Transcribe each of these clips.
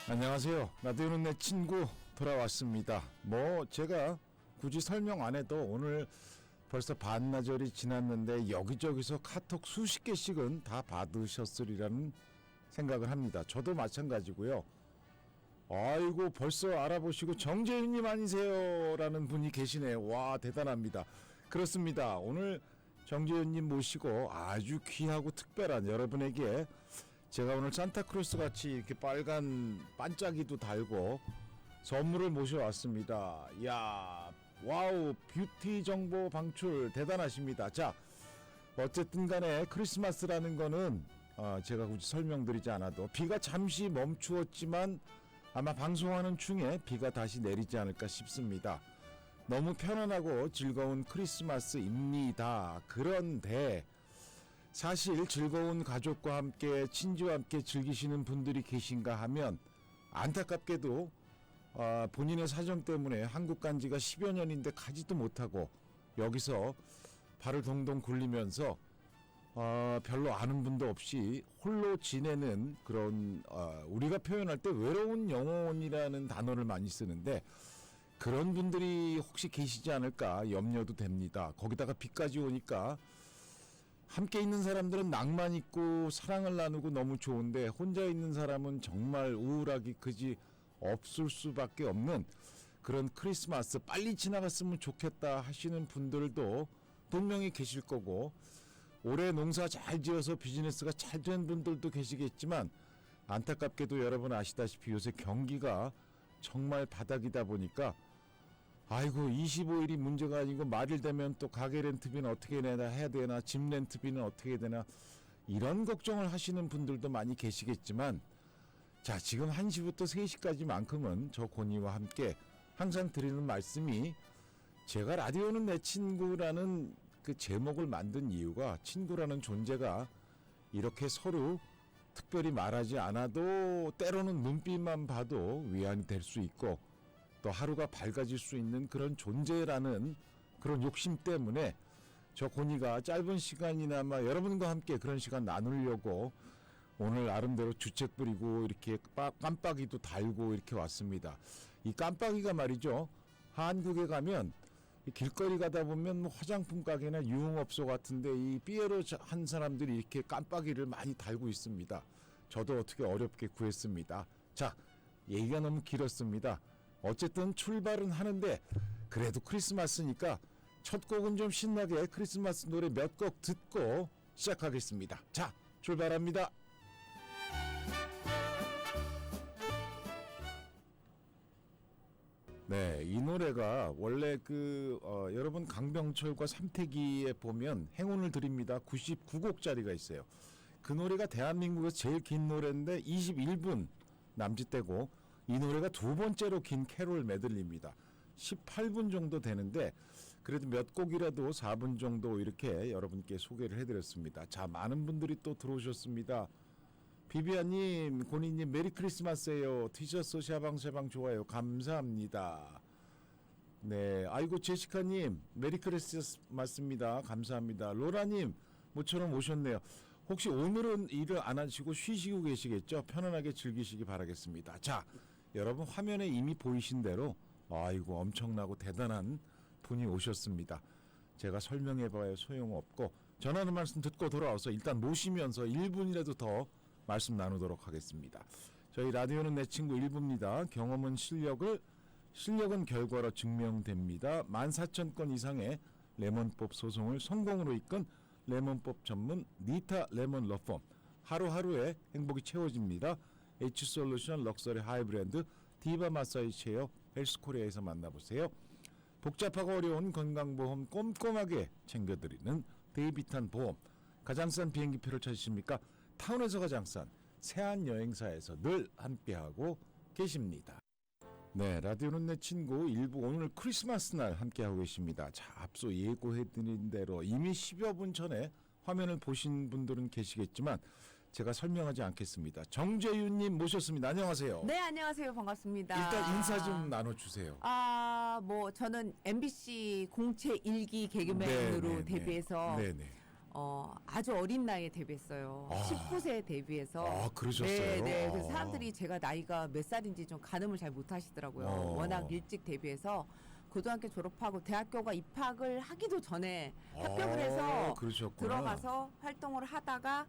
안녕하세요. 라디오는 내 친구 돌아왔습니다. 제가 굳이 설명 안 해도 오늘 벌써 반나절이 지났는데 여기저기서 카톡 수십 개씩은 다 받으셨으리라는 생각을 합니다. 저도 마찬가지고요. 아이고 벌써 알아보시고 정재윤님 아니세요? 라는 분이 계시네요. 와 대단합니다. 그렇습니다. 오늘 정재윤님 모시고 아주 귀하고 특별한 여러분에게 제가 오늘 산타크로스 같이 이렇게 빨간 반짝이도 달고 선물을 모셔왔습니다. 이야, 와우, 뷰티 정보 방출 대단하십니다. 자, 어쨌든 간에 크리스마스라는 거는 제가 굳이 설명드리지 않아도 비가 잠시 멈추었지만 아마 방송하는 중에 비가 다시 내리지 않을까 싶습니다. 너무 편안하고 즐거운 크리스마스입니다. 그런데 사실 즐거운 가족과 함께 친지와 함께 즐기시는 분들이 계신가 하면 안타깝게도 본인의 사정 때문에 한국 간 지가 10여 년인데 가지도 못하고 여기서 발을 동동 굴리면서 별로 아는 분도 없이 홀로 지내는 그런 우리가 표현할 때 외로운 영혼이라는 단어를 많이 쓰는데 그런 분들이 혹시 계시지 않을까 염려도 됩니다. 거기다가 비까지 오니까 함께 있는 사람들은 낭만 있고 사랑을 나누고 너무 좋은데 혼자 있는 사람은 정말 우울하기 그지 없을 수밖에 없는 그런 크리스마스 빨리 지나갔으면 좋겠다 하시는 분들도 분명히 계실 거고 올해 농사 잘 지어서 비즈니스가 잘 된 분들도 계시겠지만 안타깝게도 여러분 아시다시피 요새 경기가 정말 바닥이다 보니까 아이고 25일이 문제가 아니고 말일 되면 또 가게 렌트비는 어떻게 해야 되나 집 렌트비는 어떻게 해야 되나 이런 걱정을 하시는 분들도 많이 계시겠지만 자 지금 1시부터 3시까지만큼은 저 고니와 함께 항상 드리는 말씀이 제가 라디오는 내 친구라는 그 제목을 만든 이유가 친구라는 존재가 이렇게 서로 특별히 말하지 않아도 때로는 눈빛만 봐도 위안이 될 수 있고 또 하루가 밝아질 수 있는 그런 존재라는 그런 욕심 때문에 저 고니가 짧은 시간이나마 여러분과 함께 그런 시간 나누려고 오늘 나름대로 주책 부리고 이렇게 깜빡이도 달고 이렇게 왔습니다. 이 깜빡이가 말이죠. 한국에 가면 길거리 가다 보면 화장품 가게나 유흥업소 같은데 이 삐에로 한 사람들이 이렇게 깜빡이를 많이 달고 있습니다. 저도 어떻게 어렵게 구했습니다. 자, 얘기가 너무 길었습니다. 어쨌든 출발은 하는데 그래도 크리스마스니까 첫 곡은 좀 신나게 크리스마스 노래 몇 곡 듣고 시작하겠습니다. 자, 출발합니다. 네, 이 노래가 원래 여러분 강병철과 삼태기에 보면 행운을 드립니다. 99곡짜리가 있어요. 그 노래가 대한민국에서 제일 긴 노래인데 21분 남짓되고 이 노래가 두 번째로 긴 캐롤 메들리입니다. 18분 정도 되는데 그래도 몇 곡이라도 4분 정도 이렇게 여러분께 소개를 해드렸습니다. 자, 많은 분들이 또 들어오셨습니다. 비비아님, 고니님 메리 크리스마스예요. 티셔츠 샤방샤방 좋아요. 감사합니다. 네, 아이고 제시카님 메리 크리스마스입니다. 감사합니다. 로라님 모처럼 오셨네요. 혹시 오늘은 일을 안 하시고 쉬시고 계시겠죠? 편안하게 즐기시기 바라겠습니다. 자, 여러분 화면에 이미 보이신 대로 아이고 엄청나고 대단한 분이 오셨습니다. 제가 설명해봐야 소용없고 전하는 말씀 듣고 돌아와서 일단 모시면서 1분이라도 더 말씀 나누도록 하겠습니다. 저희 라디오는 내 친구 1부입니다. 경험은 실력은 결과로 증명됩니다. 14,000건 이상의 레몬법 소송을 성공으로 이끈 레몬법 전문 니타 레몬 러펌 하루하루에 행복이 채워집니다. H솔루션 럭셔리 하이브랜드 디바 마사지 체어 헬스코리아에서 만나보세요. 복잡하고 어려운 건강보험 꼼꼼하게 챙겨드리는 데이비탄 보험 가장 싼 비행기표를 찾으십니까? 타운에서 가장 싼 세안여행사에서 늘 함께하고 계십니다. 네, 라디오는 내 친구 일부 오늘 크리스마스 날 함께하고 계십니다. 자, 앞서 예고해드린 대로 이미 10여 분 전에 화면을 보신 분들은 계시겠지만 제가 설명하지 않겠습니다. 정재윤님 모셨습니다. 안녕하세요. 네, 안녕하세요. 반갑습니다. 일단 인사 좀 나눠주세요. 저는 MBC 공채 1기 개그맨으로 데뷔해서 아주 어린 나이에 데뷔했어요. 19세에 데뷔해서. 아, 그러셨어요? 네. 그래서 아. 사람들이 제가 나이가 몇 살인지 좀 가늠을 잘 못하시더라고요. 워낙 일찍 데뷔해서 고등학교 졸업하고 대학교가 입학을 하기도 전에 합격을 해서 그러셨구나. 들어가서 활동을 하다가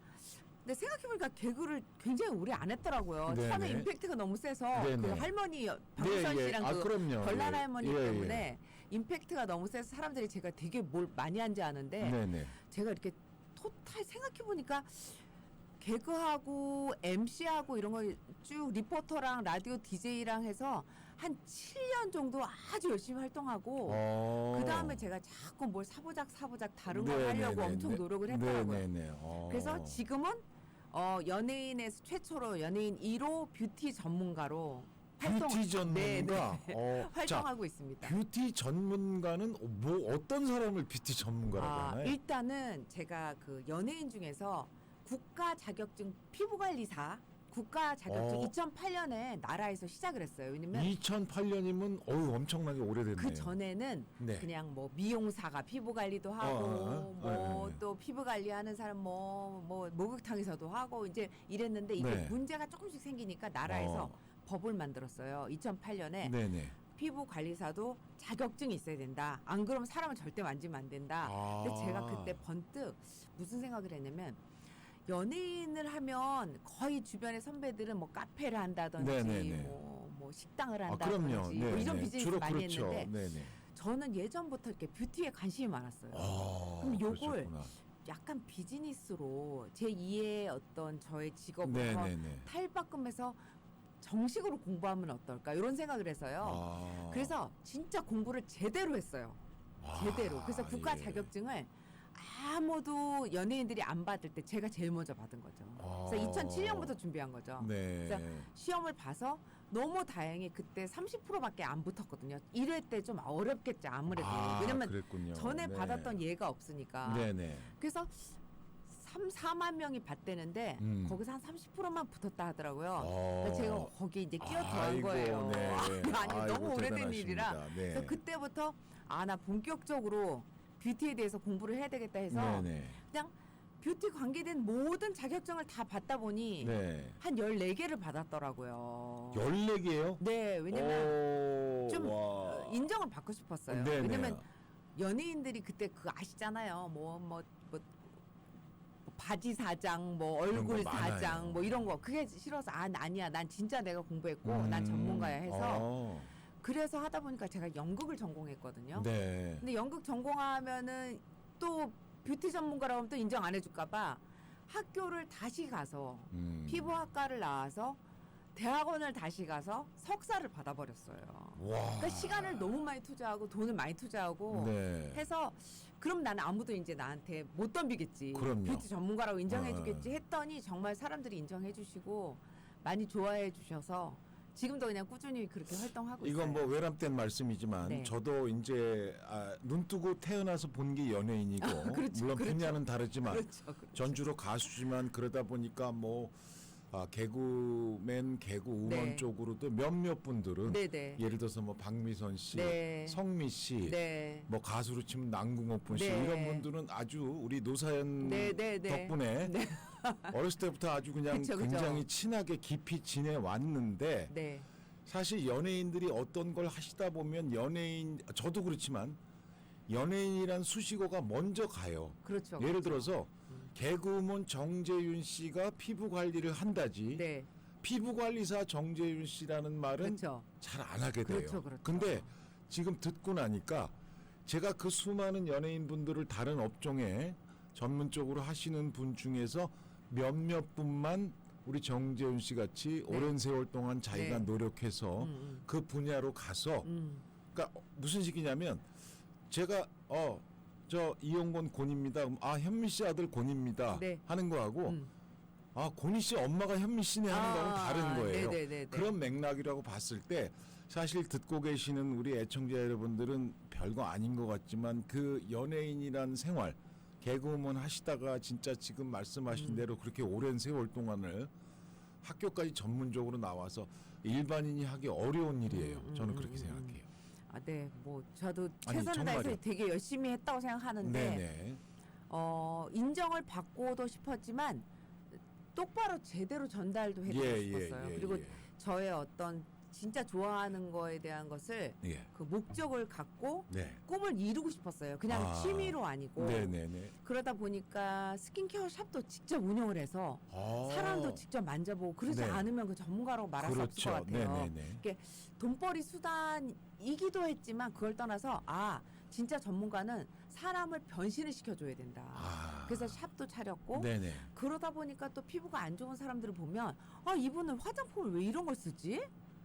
근데 생각해보니까 개그를 굉장히 오래 안 했더라고요. 네네. 처음에 임팩트가 너무 세서 네네. 그 할머니 박우선 씨랑 그 그럼요. 별난 예. 할머니 예, 때문에 임팩트가 너무 세서 사람들이 제가 되게 뭘 많이 한지 아는데 네네. 제가 이렇게 토탈 생각해보니까 개그하고 MC하고 이런 걸 쭉 리포터랑 라디오 DJ랑 해서 한 7년 정도 아주 열심히 활동하고 그 다음에 제가 자꾸 뭘 사부작 다른 걸 하려고 엄청 노력을 했더라고요. 네네네. 그래서 지금은 연예인에서 최초로 연예인 1호 뷰티 전문가로 뷰티 전문가. 네. 활동하고 있습니다. 뷰티 전문가는 뭐 어떤 사람을 뷰티 전문가라고 하나요? 일단은 제가 그 연예인 중에서 국가 자격증 피부관리사 국가 자격증 2008년에 나라에서 시작을 했어요. 왜냐면 2008년이면 엄청나게 오래됐네요. 그 전에는 네. 그냥 뭐 미용사가 피부 관리도 하고 뭐 또 피부 관리하는 사람 뭐 목욕탕에서도 하고 이제 이랬는데 이게 네. 문제가 조금씩 생기니까 나라에서 법을 만들었어요. 2008년에 네네. 피부 관리사도 자격증이 있어야 된다. 안 그러면 사람을 절대 만지면 안 된다. 근데 제가 그때 번뜩 무슨 생각을 했냐면 연예인을 하면 거의 주변의 선배들은 뭐 카페를 한다든지 네네네. 뭐 식당을 아, 한다든지 그럼요. 뭐 네네. 이런 비즈니스 주로 많이 그렇죠. 했는데 네네. 저는 예전부터 이렇게 뷰티에 관심이 많았어요. 그럼 요걸 그러셨구나. 약간 비즈니스로 제2의 어떤 저의 직업으로 네네네. 탈바꿈해서 정식으로 공부하면 어떨까 이런 생각을 해서요. 그래서 진짜 공부를 제대로 했어요. 제대로. 그래서 국가 예. 자격증을 아무도 연예인들이 안 받을 때 제가 제일 먼저 받은 거죠. 그래서 2007년부터 준비한 거죠. 네. 그래서 시험을 봐서 너무 다행히 그때 30%밖에 안 붙었거든요. 1회 때 좀 어렵겠죠, 아무래도. 왜냐면 그랬군요. 전에 네. 받았던 예가 없으니까. 네네. 그래서 4만 명이 받대는데 거기서 한 30%만 붙었다 하더라고요. 그래서 제가 거기 이제 끼어든 거예요. 네. 아니 너무 오래된 대단하십니다. 일이라. 네. 그래서 그때부터 나 본격적으로 뷰티에 대해서 공부를 해야 되겠다 해서 네네. 그냥 뷰티 관계된 모든 자격증을 다 받다 보니 네. 한 14개를 받았더라고요. 14개요? 네, 왜냐면 좀 와. 인정을 받고 싶었어요. 네네. 왜냐면 연예인들이 그때 그거 아시잖아요. 뭐 바지 사장, 뭐 그런 얼굴 거 사장, 많아요. 뭐 이런 거 그게 싫어서 아니야, 난 진짜 내가 공부했고 난 전문가야 해서 그래서 하다 보니까 제가 연극을 전공했거든요. 네. 근데 연극 전공하면은 또 뷰티 전문가라고 하면 또 인정 안 해줄까봐 학교를 다시 가서 피부학과를 나와서 대학원을 다시 가서 석사를 받아버렸어요. 와. 그러니까 시간을 너무 많이 투자하고 돈을 많이 투자하고 네. 해서 그럼 나는 아무도 이제 나한테 못 덤비겠지. 그럼요. 뷰티 전문가라고 인정해주겠지 했더니 정말 사람들이 인정해주시고 많이 좋아해 주셔서 지금도 그냥 꾸준히 그렇게 활동하고 있어요. 이건 뭐 외람된 말씀이지만 네. 저도 이제 눈 뜨고 태어나서 본 게 연예인이고 그렇죠, 물론 그렇죠. 분야는 다르지만 그렇죠. 전주로 가수지만 그러다 보니까 뭐 개그맨, 개그우먼 네. 쪽으로도 몇몇 분들은 네네. 예를 들어서 뭐 박미선 씨, 네. 성미 씨, 네. 뭐 가수로 치면 남궁옥분 씨 네. 이런 분들은 아주 우리 노사연 네, 네, 네. 덕분에 네. 어렸을 때부터 아주 그냥 그쵸, 그쵸. 굉장히 친하게 깊이 지내왔는데 네. 사실 연예인들이 어떤 걸 하시다 보면 저도 그렇지만 연예인이란 수식어가 먼저 가요. 그렇죠. 예를 그렇죠. 들어서 개그우먼 정재윤 씨가 피부 관리를 한다지 네. 피부 관리사 정재윤 씨라는 말은 그렇죠. 잘 안 하게 돼요. 그렇죠, 그렇죠. 근데 지금 듣고 나니까 제가 그 수많은 연예인 분들을 다른 업종에 전문적으로 하시는 분 중에서 몇몇 분만 우리 정재윤 씨 같이 네. 오랜 세월 동안 자기가 네. 노력해서 그 분야로 가서 그러니까 무슨 식이냐면 제가 저 이용곤 곤입니다. 그럼 현미 씨 아들 곤입니다. 네. 하는 거하고 곤이 씨 엄마가 현미 씨네 하는 거하고 다른 거예요. 네네네. 그런 맥락이라고 봤을 때 사실 듣고 계시는 우리 애청자 여러분들은 별거 아닌 것 같지만 그 연예인이란 생활 개그우먼 하시다가 진짜 지금 말씀하신 대로 그렇게 오랜 세월 동안을 학교까지 전문적으로 나와서 일반인이 하기 어려운 일이에요. 저는 그렇게 생각해요. 네. 뭐 저도 아니, 최선을 다해서 정말요. 되게 열심히 했다고 생각하는데 네네. 인정을 받고도 싶었지만 똑바로 제대로 전달도 해주고 싶었어요. 그리고 저의 어떤 진짜 좋아하는 거에 대한 것을 예. 그 목적을 갖고 네. 꿈을 이루고 싶었어요. 그냥 취미로 아니고. 네네네. 그러다 보니까 스킨케어 샵도 직접 운영을 해서 사람도 직접 만져보고 그러지 네. 않으면 그 전문가라고 말할 수 없을 것 같아요. 네네네. 돈벌이 수단이기도 했지만 그걸 떠나서 진짜 전문가는 사람을 변신을 시켜줘야 된다. 그래서 샵도 차렸고 네네. 그러다 보니까 또 피부가 안 좋은 사람들을 보면 이분은 화장품을 왜 이런 걸 쓰지?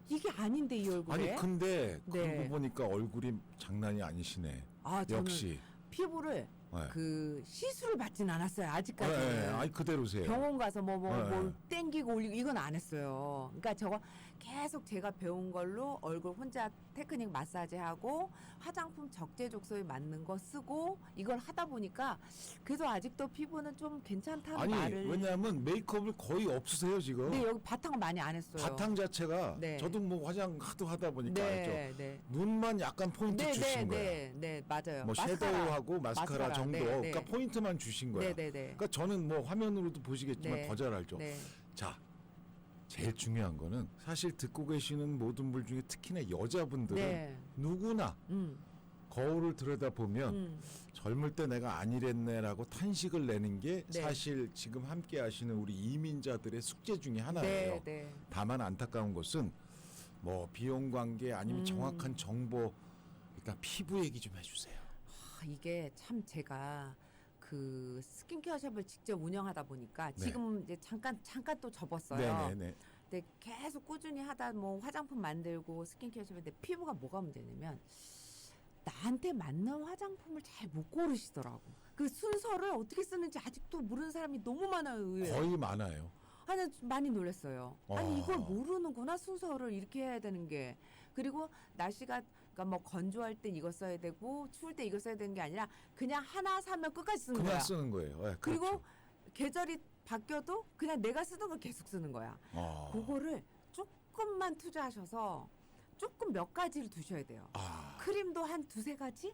이게 아닌데 이 얼굴에. 아니 근데 네. 그러고 보니까 얼굴이 장난이 아니시네. 저는 역시. 피부를 네. 그 시술을 받진 않았어요. 아직까지. 네. 아니 그대로세요. 병원 가서 뭐 네. 땡기고 올리고 이건 안 했어요. 그러니까 저거 계속 제가 배운 걸로 얼굴 혼자 테크닉 마사지 하고 화장품 적재적소에 맞는 거 쓰고 이걸 하다 보니까 그래서 아직도 피부는 좀 괜찮다는 아니 말을. 왜냐하면 메이크업을 거의 없으세요 지금. 네, 여기 바탕을 많이 안 했어요. 바탕 자체가 네. 저도 뭐 화장 하도 하다 보니까 알죠. 네. 눈만 약간 포인트 주신 거예요. 네, 맞아요. 뭐 섀도우하고 마스카라 정도. 네, 그러니까 포인트만 주신 거예요. 네. 그러니까 저는 뭐 화면으로도 보시겠지만 네. 더 잘 알죠. 네. 자, 제일 중요한 거는 사실 듣고 계시는 모든 분 중에 특히나 여자분들은 네. 누구나 거울을 들여다보면 젊을 때 내가 안 이랬네라고 탄식을 내는 게 네. 사실 지금 함께 하시는 우리 이민자들의 숙제 중에 하나예요. 네. 다만 안타까운 것은 뭐 비용 관계 아니면 정확한 정보 일단 피부 얘기 좀 해주세요. 이게 참 제가 그 스킨케어 샵을 직접 운영하다 보니까 네. 지금 이제 잠깐 또 접었어요. 네네네. 근데 계속 꾸준히 하다 뭐 화장품 만들고 스킨케어 샵인데 피부가 뭐가 문제냐면 나한테 맞는 화장품을 잘 못 고르시더라고. 그 순서를 어떻게 쓰는지 아직도 모르는 사람이 너무 많아요. 의외로. 거의 많아요. 좀 많이 놀랐어요. 아니 이걸 모르는구나 순서를 이렇게 해야 되는 게. 그리고 날씨가 그러니까 뭐 건조할 때 이거 써야 되고 추울 때 이거 써야 되는 게 아니라 그냥 하나 사면 끝까지 쓰는 그냥 거야. 쓰는 거예요. 네, 그리고 그렇죠. 계절이 바뀌어도 그냥 내가 쓰던 걸 계속 쓰는 거야. 그거를 조금만 투자하셔서 조금 몇 가지를 두셔야 돼요. 크림도 한 두세 가지?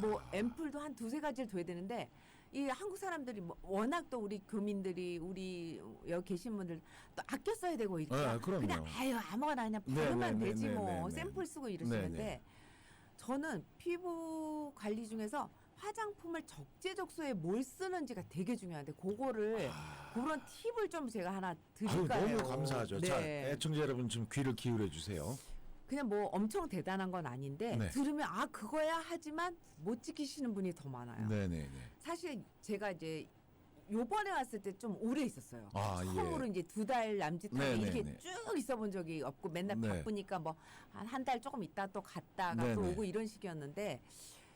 뭐 앰플도 한 두세 가지를 둬야 되는데 이 한국 사람들이 뭐 워낙 또 우리 교민들이 우리 여기 계신 분들 또 아껴 써야 되고 이렇게 네, 그럼요. 그냥 아무거나 그냥 바르면 네, 되지 네, 뭐 네, 네. 샘플 쓰고 이러시는데 네. 저는 피부 관리 중에서 화장품을 적재적소에 뭘 쓰는지가 되게 중요한데 그거를 그런 팁을 좀 제가 하나 드릴까요? 너무 감사하죠. 네. 자, 애청자 여러분 좀 귀를 기울여 주세요. 그냥 뭐 엄청 대단한 건 아닌데 네. 들으면 그거야 하지만 못 지키시는 분이 더 많아요. 네네네. 사실 제가 이제 요번에 왔을 때 좀 오래 있었어요. 처음으로 예. 이제 2달 남짓하게 네네네. 이렇게 쭉 있어 본 적이 없고 맨날 네. 바쁘니까 뭐 한 달 조금 있다 또 갔다가 또 네네. 오고 이런 식이었는데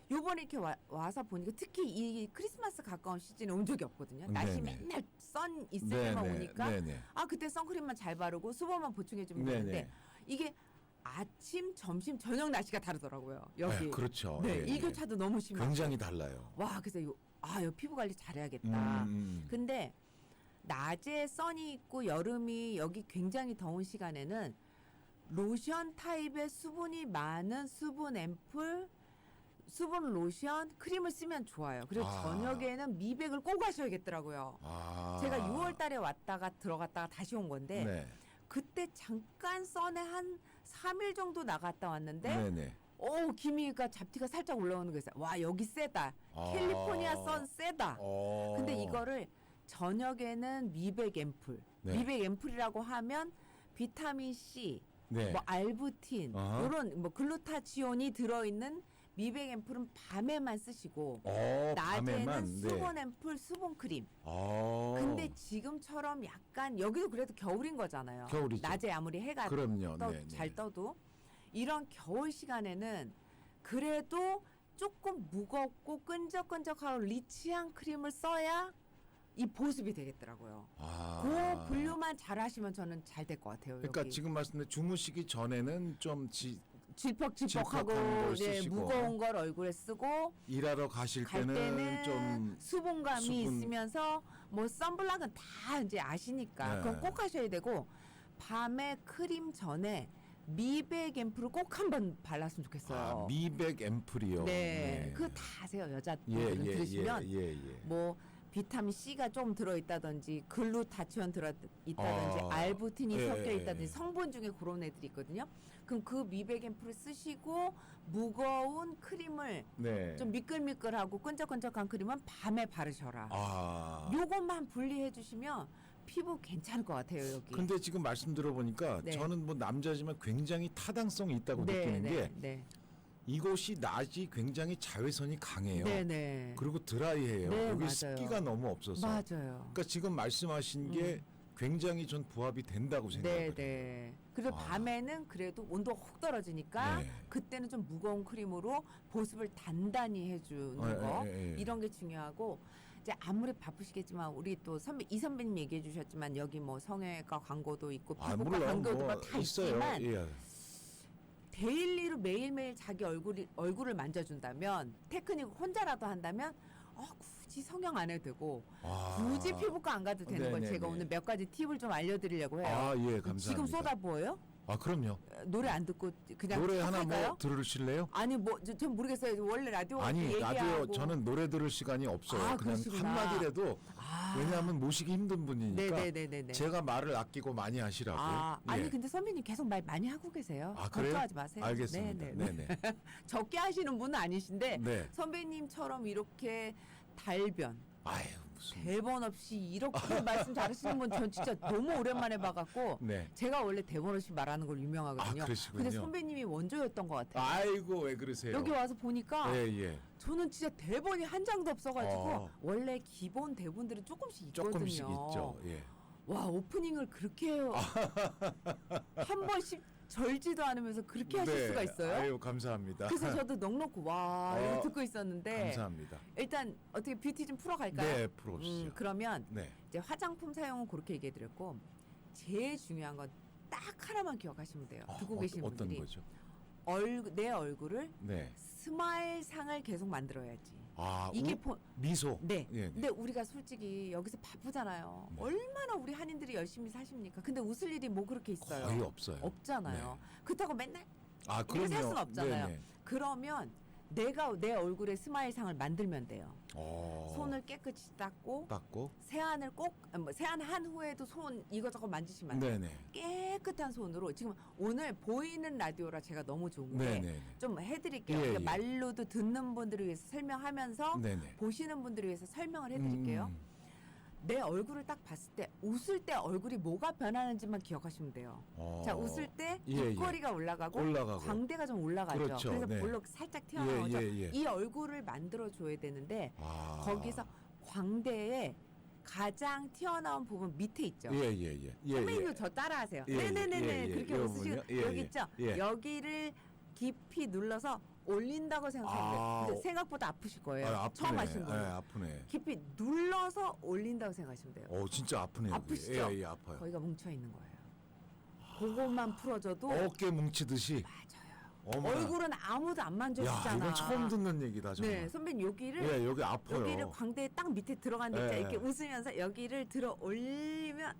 요번에 이렇게 와서 보니까 특히 이 크리스마스 가까운 시즌에 온 적이 없거든요. 날씨 네네. 맨날 선 있을 때만 오니까 네네. 그때 선크림만 잘 바르고 수분만 보충해주면 되는데 네네. 이게 아침, 점심, 저녁 날씨가 다르더라고요. 여기. 네, 그렇죠. 네, 예, 일교차도 너무 심하고. 굉장히 달라요. 와, 그래서 요 피부 관리 잘해야겠다. 음. 근데 낮에 선이 있고 여름이 여기 굉장히 더운 시간에는 로션 타입의 수분이 많은 수분 앰플, 수분 로션, 크림을 쓰면 좋아요. 그리고 저녁에는 미백을 꼭 하셔야겠더라고요. 제가 6월 달에 왔다가 들어갔다가 다시 온 건데 네. 그때 잠깐 선에 한 3일 정도 나갔다 왔는데 네네. 기미가 잡티가 살짝 올라오는 거 있어요. 와, 여기 세다. 캘리포니아 선 세다. 근데 이거를 저녁에는 미백 앰플. 네. 미백 앰플이라고 하면 비타민 C, 네. 뭐 알부틴, 이런 뭐 글루타치온이 들어있는 미백 앰플은 밤에만 쓰시고 낮에는 밤에만. 수분 앰플, 수분 크림. 네. 근데 지금처럼 약간 여기도 그래도 겨울인 거잖아요. 겨울이죠. 낮에 아무리 해가 그럼요. 네, 잘 네. 떠도 이런 겨울 시간에는 그래도 조금 무겁고 끈적끈적하고 리치한 크림을 써야 이 보습이 되겠더라고요. 그 분류만 잘 하시면 저는 잘 될 것 같아요. 그러니까 여기. 지금 말씀드린 주무시기 전에는 좀 질퍽질퍽하고 질퍽한 걸 쓰시고. 무거운 걸 얼굴에 쓰고 일하러 가실 갈 때는 때는 좀 수분감이 수분. 있으면서 뭐 선블락은 다 이제 아시니까 네. 그건 꼭 하셔야 되고 밤에 크림 전에 미백 앰플을 꼭 한번 발랐으면 좋겠어요. 아, 미백 앰플이요. 네, 그거 다 아세요, 예, 여자분들 예, 들으시면 예, 예. 뭐 비타민 C가 좀 들어있다든지 글루타치온 들어있다든지 알부틴이 예, 섞여 예, 있다든지 예. 성분 중에 그런 애들이 있거든요. 그럼 그 미백 앰플을 쓰시고 무거운 크림을 네. 좀 미끌미끌하고 끈적끈적한 크림은 밤에 바르셔라. 아. 요것만 분리해 주시면 피부 괜찮을 것 같아요, 여기. 근데 지금 말씀 들어보니까 네. 저는 뭐 남자지만 굉장히 타당성이 있다고 느끼는 게 네. 이곳이 낮이 굉장히 자외선이 강해요. 네. 그리고 드라이해요. 네, 여기 맞아요. 습기가 너무 없어서. 맞아요. 그러니까 지금 말씀하신 게 굉장히 전 부합이 된다고 생각해요. 네. 그리고 아. 밤에는 그래도 온도가 확 떨어지니까 네. 그때는 좀 무거운 크림으로 보습을 단단히 해주는 예, 거 예, 예. 이런 게 중요하고 이제 아무리 바쁘시겠지만 우리 또 이 선배님 얘기해 주셨지만 여기 뭐 성형외과 광고도 있고 아, 피부과 물론 광고도 뭐 다 있어요. 있지만 예. 데일리로 매일매일 자기 얼굴을 만져준다면 테크닉 혼자라도 한다면 굳이 성형 안 해도 되고 아. 굳이 피부과 안 가도 되는 걸 네네네. 제가 오늘 몇 가지 팁을 좀 알려드리려고 해요. 아, 예, 감사합니다. 지금 쏟아부어요? 아, 그럼요. 노래 안 듣고 그냥 노래 하나 할까요? 뭐 들으실래요? 아니 전 모르겠어요. 원래 라디오 아니, 얘기하고 라디오 저는 노래 들을 시간이 없어요. 아, 그냥 그러시구나. 한마디라도 왜냐하면 모시기 힘든 분이니까 네네네네. 제가 말을 아끼고 많이 하시라고. 아니 예. 근데 선배님 계속 말 많이 하고 계세요. 아, 그래요? 걱정하지 마세요. 알겠습니다. 네네. 네네. 적게 하시는 분은 아니신데 네. 선배님처럼 이렇게 달변 아유, 무슨. 대본 없이 이렇게 말씀 잘하시는 분 전 진짜 너무 오랜만에 봐갖고 네. 제가 원래 대본 없이 말하는 걸 유명하거든요. 아, 그러시군요. 근데 선배님이 원조였던 것 같아요. 아이고, 왜 그러세요? 여기 와서 보니까 예, 예. 저는 진짜 대본이 한 장도 없어가지고 어. 원래 기본 대본들은 조금씩 있거든요. 조금씩 있죠. 예. 와 오프닝을 그렇게 해요. 한 번씩 절지도 않으면서 그렇게 하실 수가 있어요. 네. 아유, 감사합니다. 그래서 저도 넉넉히 와 이렇게 듣고 있었는데 감사합니다. 일단 어떻게 뷰티 좀 풀어갈까요? 네, 풀어보시죠. 그러면 네. 이제 화장품 사용은 그렇게 얘기해드렸고 제일 중요한 건 딱 하나만 기억하시면 돼요. 듣고 계신 어떤 분들이 거죠? 내 얼굴을 네. 스마일 상을 계속 만들어야지. 아, 이게 미소. 네. 예, 네. 근데 우리가 솔직히 여기서 바쁘잖아요. 네. 얼마나 우리 한인들이 열심히 사십니까? 근데 웃을 일이 뭐 그렇게 있어요? 거의 없어요. 없잖아요. 그렇다고 맨날 아, 이렇게 살 그럼요. 수는 없잖아요. 네네. 그러면 내가 내 얼굴에 스마일 상을 만들면 돼요. 어, 손을 깨끗이 닦고 닦고. 세안을 세안한 후에도 손 이거저거 만지시면 안 돼요. 네네. 깨끗한 손으로 지금 오늘 보이는 라디오라 제가 너무 좋은 게 네네. 좀 해드릴게요. 예, 그러니까 예. 말로도 듣는 분들을 위해서 설명하면서 네네. 보시는 분들을 위해서 설명을 해드릴게요. 내 얼굴을 딱 봤을 때 웃을 때 얼굴이 뭐가 변하는지만 기억하시면 돼요. 자 웃을 때 예, 예. 입꼬리가 올라가고 올라가고. 좀 올라가죠. 그렇죠. 그래서 네. 볼록 살짝 튀어나오죠. 예, 예, 예. 이 얼굴을 만들어 줘야 되는데 아. 거기서 광대에 가장 튀어나온 부분 밑에 있죠. 예, 예, 예. 예, 선배님도 예. 저 따라하세요. 예, 네네네네 예, 예. 그렇게 이 웃으시고 부분이요? 예, 여기 예. 있죠. 예. 여기를 깊이 눌러서 올린다고 생각하면 돼요. 아. 근데 생각보다 아프실 거예요. 아, 아프네. 처음 하신 분. 예, 아프네. 깊이 눌러서 올린다고 생각하시면 돼요. 진짜 아프네요. 그게. 아프시죠? 예, 예, 아파요. 거기가 뭉쳐 있는 거예요. 그것만 풀어줘도 어깨 뭉치듯이. 맞아요. 어머나. 얼굴은 아무도 안 야, 만져주잖아. 이건 처음 듣는 얘기다, 정말. 네, 선배님 여기를 예, 여기 아파요. 여기를 광대 딱 밑에 들어간 데 있죠. 예. 이렇게 웃으면서 여기를 들어 올리면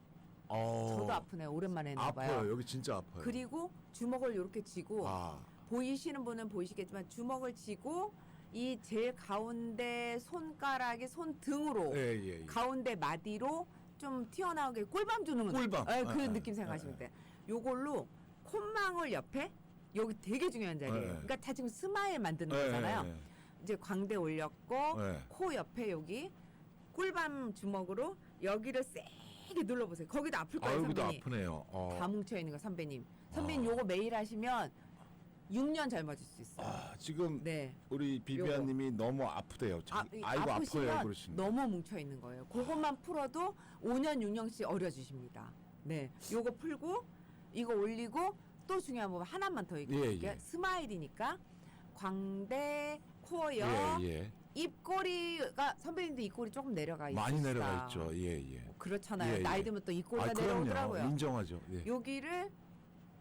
어, 저도 아프네요. 오랜만에 했나 봐요. 아파요. 여기 진짜 아파요. 그리고 주먹을 이렇게 쥐고 아, 보이시는 분은 보이시겠지만 주먹을 쥐고 이 제일 가운데 손가락의 손등으로 예, 예, 예. 가운데 마디로 좀 튀어나오게 꿀밤 주는 거. 꿀밤. 그 아, 느낌 아, 생각하시면 아, 돼요. 요걸로 콧망울 옆에 여기 되게 중요한 자리예요. 예. 그러니까 다 지금 스마일 만드는 예, 거잖아요. 예, 이제 광대 올렸고 예. 코 옆에 여기 꿀밤 주먹으로 여기를 세게 눌러보세요. 거기도 아플 거예요, 여기도 선배님. 아프네요. 다 뭉쳐 있는 거 선배님. 선배님 요거 매일 하시면 6년 젊어질 수 있어요. 지금 네. 우리 비비안님이 너무 아프대요. 아이고 아파요 그러시는. 너무 뭉쳐 있는 거예요. 그것만 풀어도 5년 6년씩 어려지십니다. 네. 요거 풀고 이거 올리고 또 중요한 부분 하나만 더 얘기할게요. 예, 예. 스마일이니까 광대, 코어, 예, 예. 입꼬리가 선배님도 입꼬리 조금 내려가 있으시다. 많이 내려가 있죠. 예, 예. 그렇잖아요. 예, 예. 나이 들면 또 입꼬리가 그럼요. 내려오더라고요. 인정하죠. 예. 여기를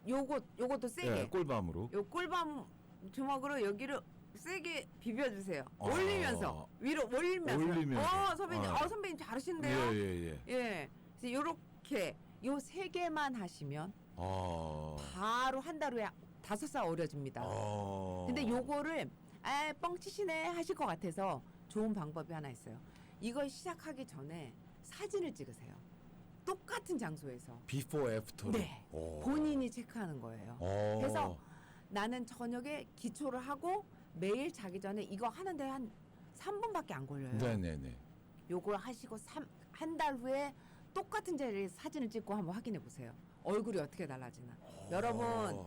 요것도 세게 예, 꿀밤으로. 요 꿀밤 주먹으로 여기를 세게 비벼주세요. 아. 올리면서 위로 올리면서. 올리면서. 선배님, 아. 선배님 잘하시는데요. 예, 예, 예. 예. 그래서 요렇게 요 세 개만 하시면 바로 한 달 후에 5살 어려집니다. 근데 요거를 뻥치시네 하실 것 같아서 좋은 방법이 하나 있어요. 이걸 시작하기 전에 사진을 찍으세요. 똑같은 장소에서. 비포 애프터를. 네. 본인이 체크하는 거예요. 그래서 나는 저녁에 기초를 하고 매일 자기 전에 이거 하는데 한 3분밖에 안 걸려요. 네네네. 요걸 하시고 한 달 후에 똑같은 자리에 사진을 찍고 한번 확인해 보세요. 얼굴이 어떻게 달라지나. 여러분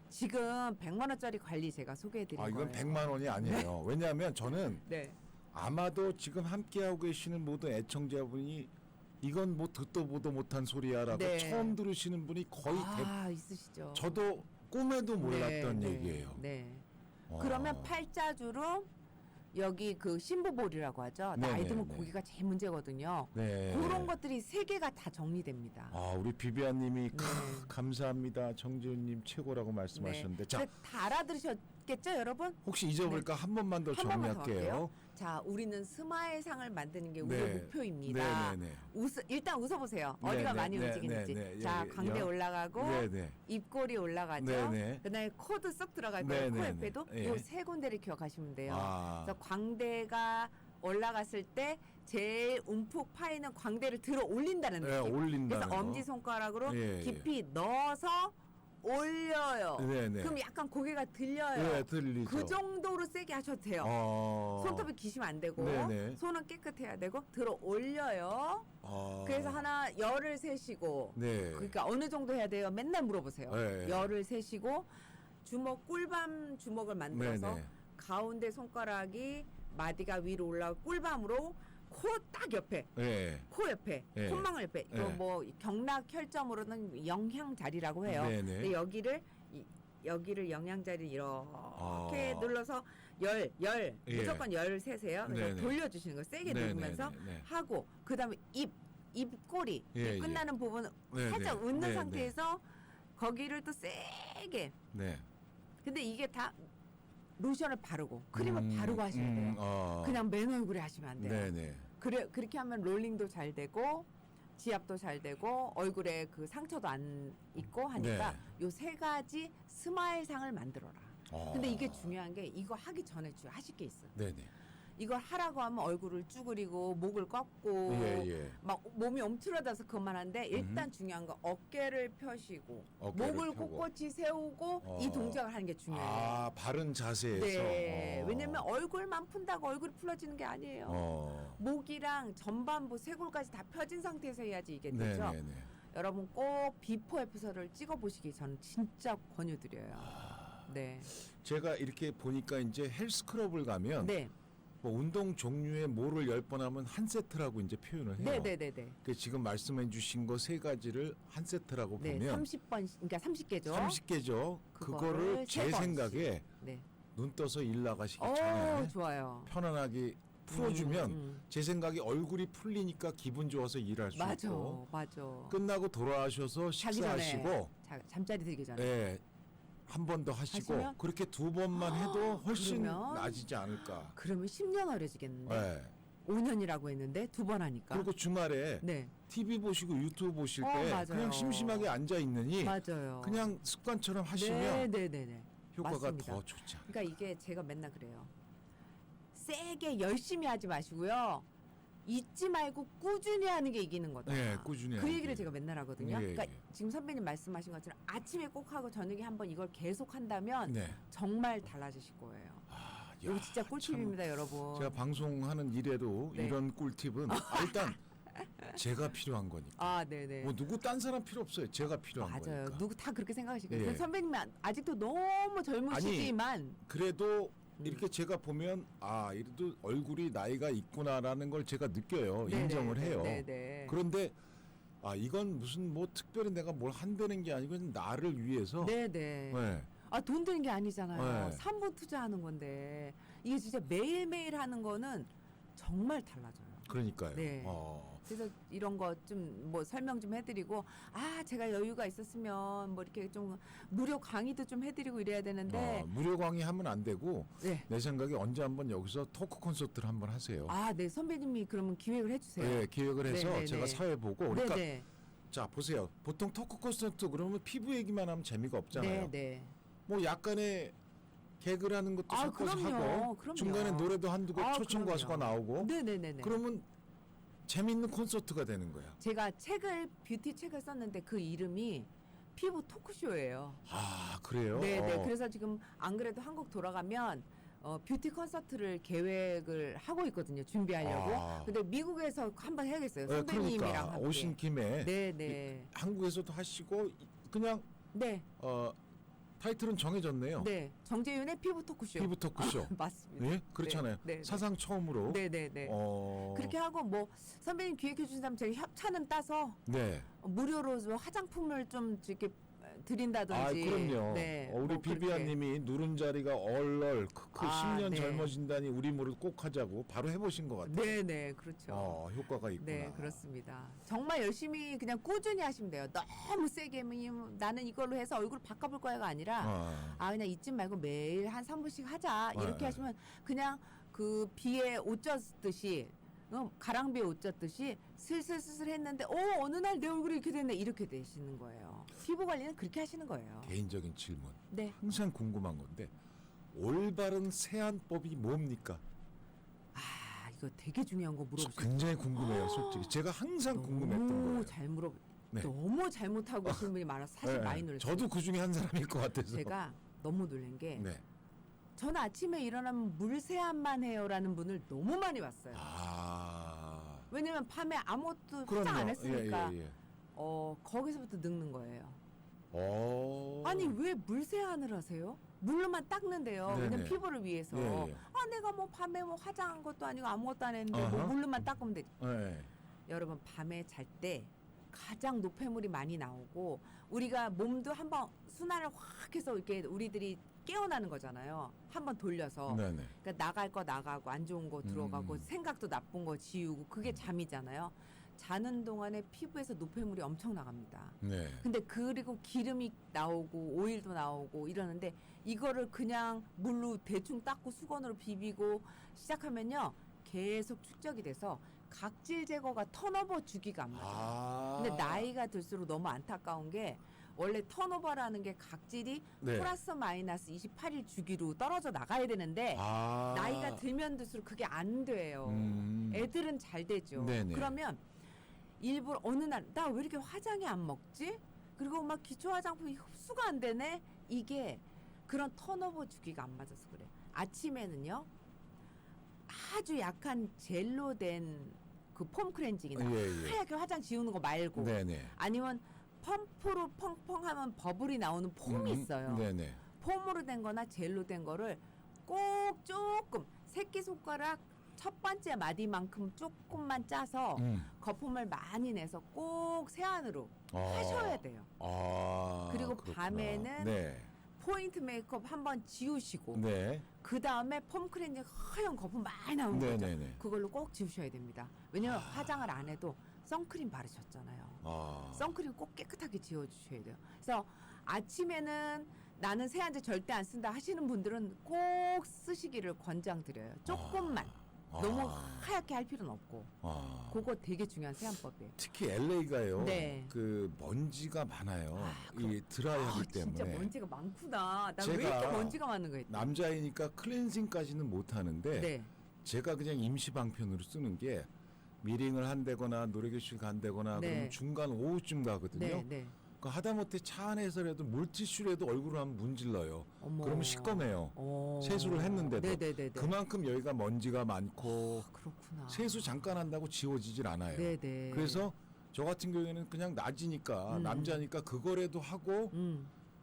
지금 100만 원짜리 관리 제가 소개해 드린 거예요. 이건 100만 원이 아니에요. 왜냐하면 저는 네. 아마도 지금 함께하고 계시는 모든 애청자분이 이건 뭐 듣도 보도 못한 소리야라고 네. 처음 들으시는 분이 거의 있으시죠. 저도 꿈에도 몰랐던 네, 얘기예요. 네. 와. 그러면 팔자주로 여기 그 신부볼이라고 하죠. 네, 나이 네, 들면 네. 고기가 제일 문제거든요. 네. 그런 것들이 3개가 다 정리됩니다. 우리 비비안님이 네. 감사합니다. 정지훈님 최고라고 말씀하셨는데 자 다 알아들으셨겠죠, 여러분? 혹시 잊어버릴까 한 번만 더 한 번만 더 정리할게요. 할게요. 자, 우리는 스마일상을 만드는 게 네. 우리의 목표입니다. 네네네. 일단 웃어보세요. 네, 어디가 네, 많이 네, 움직이는지. 네, 네. 자, 예, 광대 예. 올라가고 네네. 입꼬리 올라가죠. 네네. 그다음에 코도 쏙 들어갈 네, 거예요. 코 네, 옆에도 네. 요 예. 3군데를 기억하시면 돼요. 아. 그래서 광대가 올라갔을 때 제일 움푹 파이는 광대를 들어 올린다는 네, 느낌. 올린다는 그래서 거. 엄지 손가락으로 예, 예. 깊이 넣어서 올려요. 네네. 그럼 약간 고개가 들려요. 네, 들리죠. 그 정도로 세게 하셔도 돼요. 손톱이 기시면 안 되고 네네. 손은 깨끗해야 되고 들어 올려요. 아. 그래서 하나 열을 세시고 네. 그러니까 어느 정도 해야 돼요? 맨날 물어보세요. 네. 열을 세시고 주먹 꿀밤 주먹을 만들어서 네네. 가운데 손가락이 마디가 위로 올라가 꿀밤으로 코 딱 옆에 네. 코 옆에 네. 콧망울 옆에 이거 네. 뭐 경락 혈점으로는 영향자리라고 해요. 네네. 근데 여기를 영양자리 이렇게 아. 눌러서 열 예. 무조건 열을 세세요. 그래서 네네. 돌려주시는 거 세게 네네. 누르면서 네네. 하고 그다음에 입꼬리 예, 입 끝나는 부분 네네. 살짝 웃는 네네. 상태에서 거기를 또 세게. 네. 근데 이게 다 로션을 바르고 크림을 바르고 하셔야 돼요. 그냥 맨 얼굴에 하시면 안 돼요. 네네. 그렇게 하면 롤링도 잘 되고 지압도 잘 되고 얼굴에 그 상처도 안 있고 하니까 요 3가지 스마일상을 만들어라. 근데 이게 중요한 게 이거 하기 전에 하실 게 있어요. 네네. 이걸 하라고 하면 얼굴을 쭈그리고 목을 꺾고 예. 막 몸이 움츠러져서 그만한데 일단 중요한 건 어깨를 펴시고 어깨를 목을 펴고. 꼿꼿이 세우고 이 동작을 하는 게 중요해요. 바른 자세에서. 네. 왜냐면 얼굴만 푼다고 얼굴이 풀어지는 게 아니에요. 목이랑 전반부 쇄골까지 다 펴진 상태에서 해야지 이게 되죠. 네네네. 여러분 꼭 비포 애프터를 찍어보시기 저는 진짜 권유드려요. 네. 제가 이렇게 보니까 이제 헬스클럽을 가면 네. 뭐 운동 종류의 뭐를 10번 하면 한 세트라고 이제 표현을 해요. 네네네네. 그 지금 말씀해 주신 거 3가지를 한 세트라고 네. 보면 30번, 그러니까 30개죠. 30개죠. 그거를 그거를 제 3번씩. 생각에 네. 눈 떠서 일 나가시기 전에 좋아요. 편안하게 풀어주면 음. 제 생각에 얼굴이 풀리니까 기분 좋아서 일할 수 맞아, 있고 맞아. 끝나고 돌아가셔서 자기 식사하시고 전에 잠자리 들기 전에. 네, 한 번 더 하시고 하시면? 그렇게 2번만 해도 훨씬 그러면? 나아지지 않을까. 그러면 10년 어려지겠는데. 네. 5년이라고 했는데 2번 하니까. 그리고 주말에 네, TV 보시고 유튜브 보실 때 맞아요. 그냥 심심하게 앉아 있느니 맞아요. 그냥 습관처럼 하시면 네네네. 효과가 맞습니다. 더 좋죠. 그러니까 이게 제가 맨날 그래요. 세게 열심히 하지 마시고요. 잊지 말고 꾸준히 하는 게 이기는 거다. 네, 꾸준히 그 하는 얘기를 게. 제가 맨날 하거든요. 예, 그러니까 예. 지금 선배님 말씀하신 것처럼 아침에 꼭 하고 저녁에 한번 이걸 계속 한다면 네. 정말 달라지실 거예요. 이거 진짜 꿀팁입니다, 여러분. 제가 방송하는 일에도 네. 이런 꿀팁은 일단 제가 필요한 거니까. 네네. 뭐 누구 딴 사람 필요 없어요. 제가 필요한 맞아요. 거니까. 누구 다 그렇게 생각하시거든요. 예. 선배님이 아직도 너무 젊으시지만 그래도 이렇게 제가 보면 이래도 얼굴이 나이가 있구나라는 걸 제가 느껴요. 네네, 인정을 해요. 네네. 그런데 이건 무슨 뭐 특별히 내가 뭘 한다는 게 아니고 나를 위해서 네네. 네. 돈 드는 게 아니잖아요. 네. 3분 투자하는 건데 이게 진짜 매일매일 하는 거는 정말 달라져요. 그러니까요. 네. 그래서 이런 거 좀 뭐 설명 좀 해드리고 제가 여유가 있었으면 뭐 이렇게 좀 무료 강의도 좀 해드리고 이래야 되는데 무료 강의 하면 안 되고 네. 내 생각에 언제 한번 여기서 토크 콘서트를 한번 하세요. 네 선배님이 그러면 기획을 해주세요. 네, 기획을 해서 네, 네, 제가 네. 사회 보고 그러니까 네네. 자 보세요. 보통 토크 콘서트 그러면 피부 얘기만 하면 재미가 없잖아요. 네. 뭐 약간의 개그라는 것도 아, 섞어서 그럼요. 하고 그럼요. 중간에 노래도 한두 곡 초청 그럼요. 가수가 나오고 네네네네. 그러면 재밌는 콘서트가 되는 거야. 제가 뷰티 책을 썼는데 그 이름이 피부 토크쇼예요. 아 그래요? 네네. 그래서 지금 안 그래도 한국 돌아가면 뷰티 콘서트를 계획을 하고 있거든요. 준비하려고. 아. 근데 미국에서 한번 해야겠어요. 네, 선배님이랑 그러니까 함께. 오신 김에 네네. 한국에서도 하시고 그냥 네. 타이틀은 정해졌네요. 네. 정재윤의 피부 토크쇼. 피부 토크쇼. 맞습니다. 예? 그렇잖아요. 네. 사상 처음으로. 네네네. 그렇게 하고 뭐 선배님 기획해 주신다면 제가 협찬은 따서 네. 무료로 좀 화장품을 좀 이렇게 드린다든지. 아, 그럼요. 네. 우리 뭐 비비안님이 누른 자리가 얼얼 크크 아, 10년 네. 젊어진다니 우리 모두 꼭 하자고 바로 해보신 것 같아요. 네네 그렇죠. 효과가 있구나. 네 그렇습니다. 정말 열심히 그냥 꾸준히 하시면 돼요. 너무 세게 나는 이걸로 해서 얼굴 바꿔볼 거야가 아니라 그냥 잊지 말고 매일 한 3분씩 하자 이렇게 네. 하시면 그냥 그 비에 옷 젖듯이 가랑비에 옷 젖듯이 슬슬슬슬 했는데 어느 날 내 얼굴이 이렇게 됐네 이렇게 되시는 거예요. 피부 관리는 그렇게 하시는 거예요. 개인적인 질문. 네. 항상 궁금한 건데 올바른 세안법이 뭡니까? 이거 되게 중요한 거 물어보셨어요. 굉장히 궁금해요, 솔직히. 제가 항상 궁금했던 거예요. 너무 잘 네. 너무 잘못하고 계시는 분이 많아서 사실 네, 많이 놀랐어요. 저도 그 중에 한 사람일 것 같아서. 제가 너무 놀란 게 네. 저는 아침에 일어나면 물세안만 해요라는 분을 너무 많이 봤어요. 왜냐면 밤에 아무것도 화장 안 했으니까 예. 거기서부터 늙는 거예요. 오. 아니 왜 물세안을 하세요? 물로만 닦는데요. 네네. 왜냐면 피부를 위해서. 예. 내가 뭐 밤에 뭐 화장한 것도 아니고 아무것도 안 했는데 뭐 어허. 물로만 닦으면 되지. 네. 여러분 밤에 잘 때 가장 노폐물이 많이 나오고 우리가 몸도 한번 순환을 확 해서 이렇게 우리들이 깨어나는 거잖아요. 한번 돌려서. 네네. 그러니까 나갈 거 나가고 안 좋은 거 들어가고 생각도 나쁜 거 지우고 그게 잠이잖아요. 자는 동안에 피부에서 노폐물이 엄청 나갑니다. 네. 근데 그리고 기름이 나오고 오일도 나오고 이러는데 이거를 그냥 물로 대충 닦고 수건으로 비비고 시작하면요. 계속 축적이 돼서 각질 제거가 턴오버 주기가 안 맞아요. 근데 나이가 들수록 너무 안타까운 게 원래 턴오버라는 게 각질이 네. 플러스 마이너스 28일 주기로 떨어져 나가야 되는데 나이가 들면 들수록 그게 안 돼요. 애들은 잘 되죠. 네네. 그러면 일부러 어느 날 나 왜 이렇게 화장이 안 먹지? 그리고 막 기초 화장품이 흡수가 안 되네? 이게 그런 턴오버 주기가 안 맞아서 그래. 아침에는요. 아주 약한 젤로 된 그 폼 클렌징이나 하얗게 화장 지우는 거 말고 네네. 아니면 펌프로 펑펑하면 버블이 나오는 폼이 있어요. 네네. 폼으로 된 거나 젤로 된 거를 꼭 조금 새끼손가락 첫 번째 마디만큼 조금만 짜서 거품을 많이 내서 꼭 세안으로 하셔야 돼요. 그리고 그렇구나. 밤에는 네. 포인트 메이크업 한번 지우시고 네. 그 다음에 폼 클렌징 하얀 거품 많이 나오는 거죠. 네네네. 그걸로 꼭 지우셔야 됩니다. 왜냐면 화장을 안 해도 선크림 바르셨잖아요. 선크림 꼭 깨끗하게 지워주셔야 돼요. 그래서 아침에는 나는 세안제 절대 안 쓴다 하시는 분들은 꼭 쓰시기를 권장드려요. 조금만. 너무 하얗게 할 필요는 없고. 그거 되게 중요한 세안법이에요. 특히 LA가요. 네. 그 먼지가 많아요. 이 드라이하기 때문에. 진짜 먼지가 많구나. 나 왜 제가 이렇게 먼지가 많은 거였지? 남자이니까 클렌징까지는 못 하는데 네. 제가 그냥 임시 방편으로 쓰는 게 미링을 한다거나 노래교실 간다거나 네. 그러면 중간 오후쯤 가거든요. 네, 네. 그 하다못해 차 안에서라도 물티슈라도 얼굴을 한번 문질러요. 어머. 그러면 시꺼매요. 세수를 했는데도. 네네네네. 그만큼 여기가 먼지가 많고 그렇구나. 세수 잠깐 한다고 지워지질 않아요. 네네. 그래서 저 같은 경우에는 그냥 낮이니까 남자니까 그거라도 하고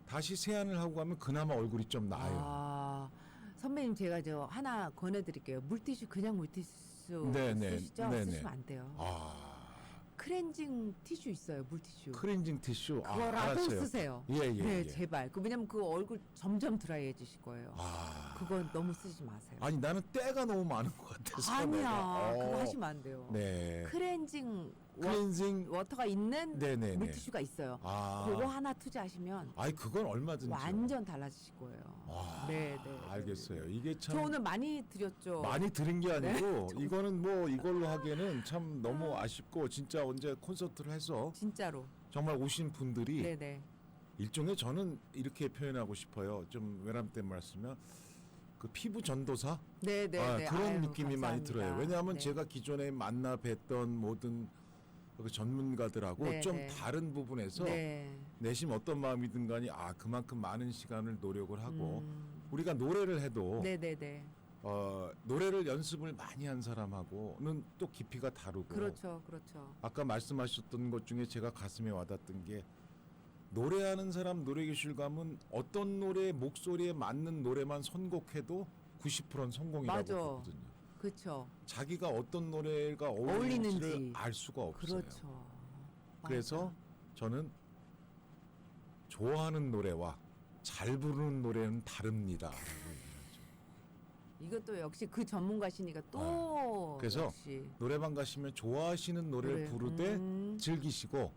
다시 세안을 하고 가면 그나마 얼굴이 좀 나아요. 선배님 제가 저 하나 권해드릴게요. 물티슈 그냥 물티슈 네네. 쓰시죠? 네네. 쓰시면 안 돼요. 클렌징 티슈 있어요. 물티슈. 클렌징 티슈. 그거라도 알았어요. 쓰세요. 예. 네, 제발. 왜냐면 그 얼굴 점점 드라이해지실 거예요. 그건 너무 쓰지 마세요. 아니 나는 때가 너무 많은 것 같아서. 아니야. 내가. 그거 하시면 안 돼요. 네. 클렌징 클렌징. 워터가 있는 네네네. 물티슈가 있어요. 그거 하나 투자하시면 아니 그건 얼마든지. 완전 달라지실 거예요. 네. 알겠어요. 이게 참. 저 오늘 많이 드렸죠. 많이 들은 게 아니고 네? 이거는 뭐 이걸로 하기에는 참 너무 아쉽고 진짜 언제 콘서트를 해서 진짜로. 정말 오신 분들이 네네. 일종의 저는 이렇게 표현하고 싶어요. 좀 외람된 말씀이면 그 피부 전도사 네네. 그런 느낌이 많이 들어요. 왜냐하면 네. 제가 기존에 만나 뵀던 모든 그 전문가들하고 네, 좀 네. 다른 부분에서 네. 내심 어떤 마음이든 간에 그만큼 많은 시간을 노력을 하고 음. 우리가 노래를 해도 네네네. 노래를 연습을 많이 한 사람하고는 또 깊이가 다르고 그렇죠, 그렇죠. 아까 말씀하셨던 것 중에 제가 가슴에 와닿던 게 노래하는 사람 노래교실 가면 어떤 노래 목소리에 맞는 노래만 선곡해도 90%는 성공이라고 맞아. 보거든요. 그렇죠. 자기가 어떤 노래가 어울리는지를 어울리는지. 알 수가 없어요. 그렇죠. 그래서 맞아. 저는 좋아하는 노래와 잘 부르는 노래는 다릅니다. 이것도 역시 그 전문가시니까 또 그래서 역시 노래방 가시면 좋아하시는 노래를 노래. 부르되 즐기시고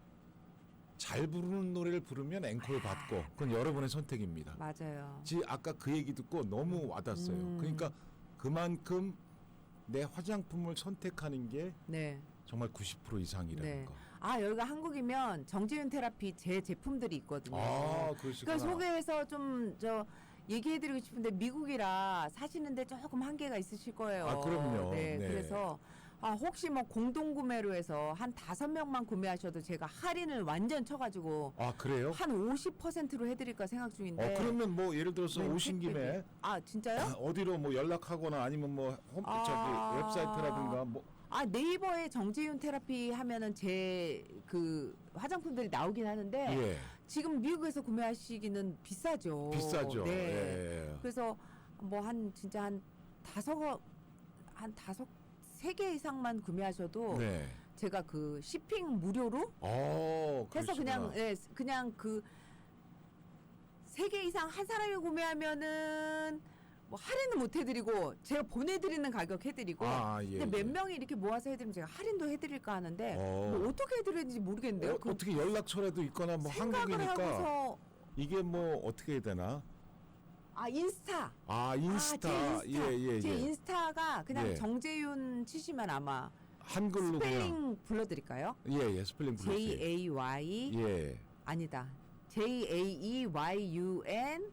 잘 부르는 노래를 부르면 앵콜 받고 그건 여러분의 선택입니다. 맞아요. 아까 그 얘기 듣고 너무 와닿았어요. 그러니까 그만큼 내 화장품을 선택하는 게 네. 정말 90% 이상이라는 네. 거. 여기가 한국이면 정지윤 테라피 제 제품들이 있거든요. 그러시구나. 그러니까 소개해서 좀 얘기해드리고 싶은데 미국이라 사시는데 조금 한계가 있으실 거예요. 그럼요. 네. 네. 그래서 혹시 뭐 공동 구매로 해서 한 5명만 구매하셔도 제가 할인을 완전 쳐가지고 그래요? 한 50%로 해드릴까 생각 중인데. 그러면 뭐 예를 들어서 네, 오신 김에 진짜요? 어디로 뭐 연락하거나 아니면 뭐 웹사이트라든가 뭐 네이버에 정재윤 테라피 하면은 제 그 화장품들이 나오긴 하는데 예. 지금 미국에서 구매하시기는 비싸죠. 비싸죠. 네. 예. 그래서 뭐 진짜 한 3개 이상만 구매하셔도 네. 제가 그 쇼핑 무료로 해서 그러시구나. 그냥 그 3개 이상 한 사람이 구매하면은 뭐 할인은 못 해드리고 제가 보내드리는 가격 해드리고 예. 근데 몇 명이 이렇게 모아서 해드리면 제가 할인도 해드릴까 하는데 뭐 어떻게 해드려야 되는지 모르겠는데요. 어떻게 연락처라도 있거나 뭐 생각을 한국이니까 하고서 이게 뭐 어떻게 해야 되나? 인스타. 인스타. 제 인스타가 그냥 예. 정재윤 치시면 아마 한글로 스펠링 불러드릴까요? 예, 스펠링 불러주세요. JAY 예. 아니다. JAEYUN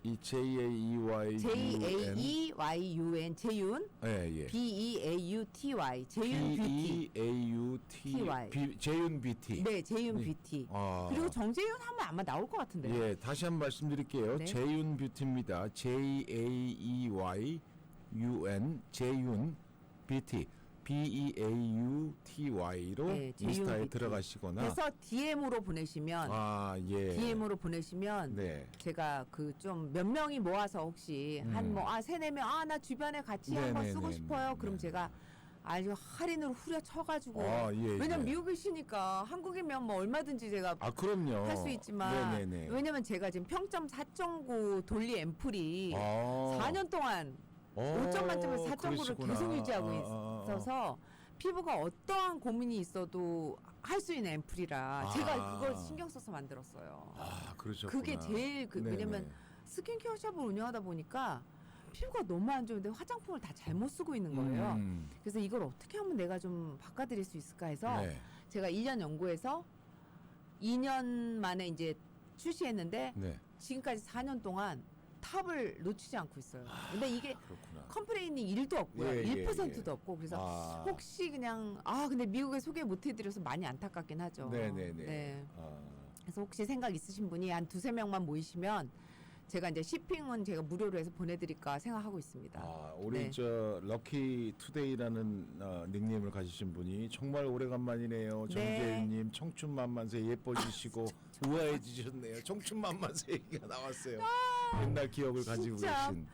이 JAEYUN JAEYUN 재윤 예. BEAUTY 재윤 뷰티. 재윤 뷰티. 네, 재윤 뷰티. 그리고 정재윤 하면 아마 나올 것 같은데요. 예, 다시 한번 말씀드릴게요. 네. 재윤 뷰티입니다. JAEYUN 재윤 뷰티. BEAUTY로 네, 재윤 인스타에 뷰티. 들어가시거나 그래서 DM으로 보내시면 예. DM으로 보내시면 네. 제가 그 좀 몇 명이 모아서 혹시 한 뭐 3-4명 나 주변에 같이 한번 쓰고 네네네네. 싶어요. 그럼 제가 아주 할인으로 후려 쳐가지고 예. 왜냐면 미국이시니까 한국이면 뭐 얼마든지 제가 그럼요. 할 수 있지만 네네네. 왜냐면 제가 지금 평점 4.9 돌리 앰플이 4년 동안 5점 만점에서 4.9를 계속 유지하고 있어서 피부가 어떠한 고민이 있어도 할 수 있는 앰플이라 제가 그걸 신경 써서 만들었어요. 그러셨구나. 그게 제일 네네. 왜냐면 스킨케어 샵을 운영하다 보니까 피부가 너무 안 좋은데 화장품을 다 잘못 쓰고 있는 거예요. 그래서 이걸 어떻게 하면 내가 좀 바꿔드릴 수 있을까 해서 네. 제가 1년 연구해서 2년 만에 이제 출시했는데 네. 지금까지 4년 동안 탑을 놓치지 않고 있어요. 근데 이게 그렇구나. 컴플레인이 1도 없고요. 예, 1%도 없고 그래서 혹시 그냥 근데 미국에 소개 못 해드려서 많이 안타깝긴 하죠. 네네네. 네. 그래서 혹시 생각 있으신 분이 한 2-3명만 모이시면 제가 이제 쇼핑은 제가 무료로 해서 보내드릴까 생각하고 있습니다. 우리 네. 저 럭키 투데이라는 닉네임을 가지신 분이 정말 오래간만이네요. 정재윤님 청춘만만세 예뻐지시고 우아해지셨네요. 청춘만만세 얘기가 나왔어요. 옛날 기억을 가지고 진짜? 계신.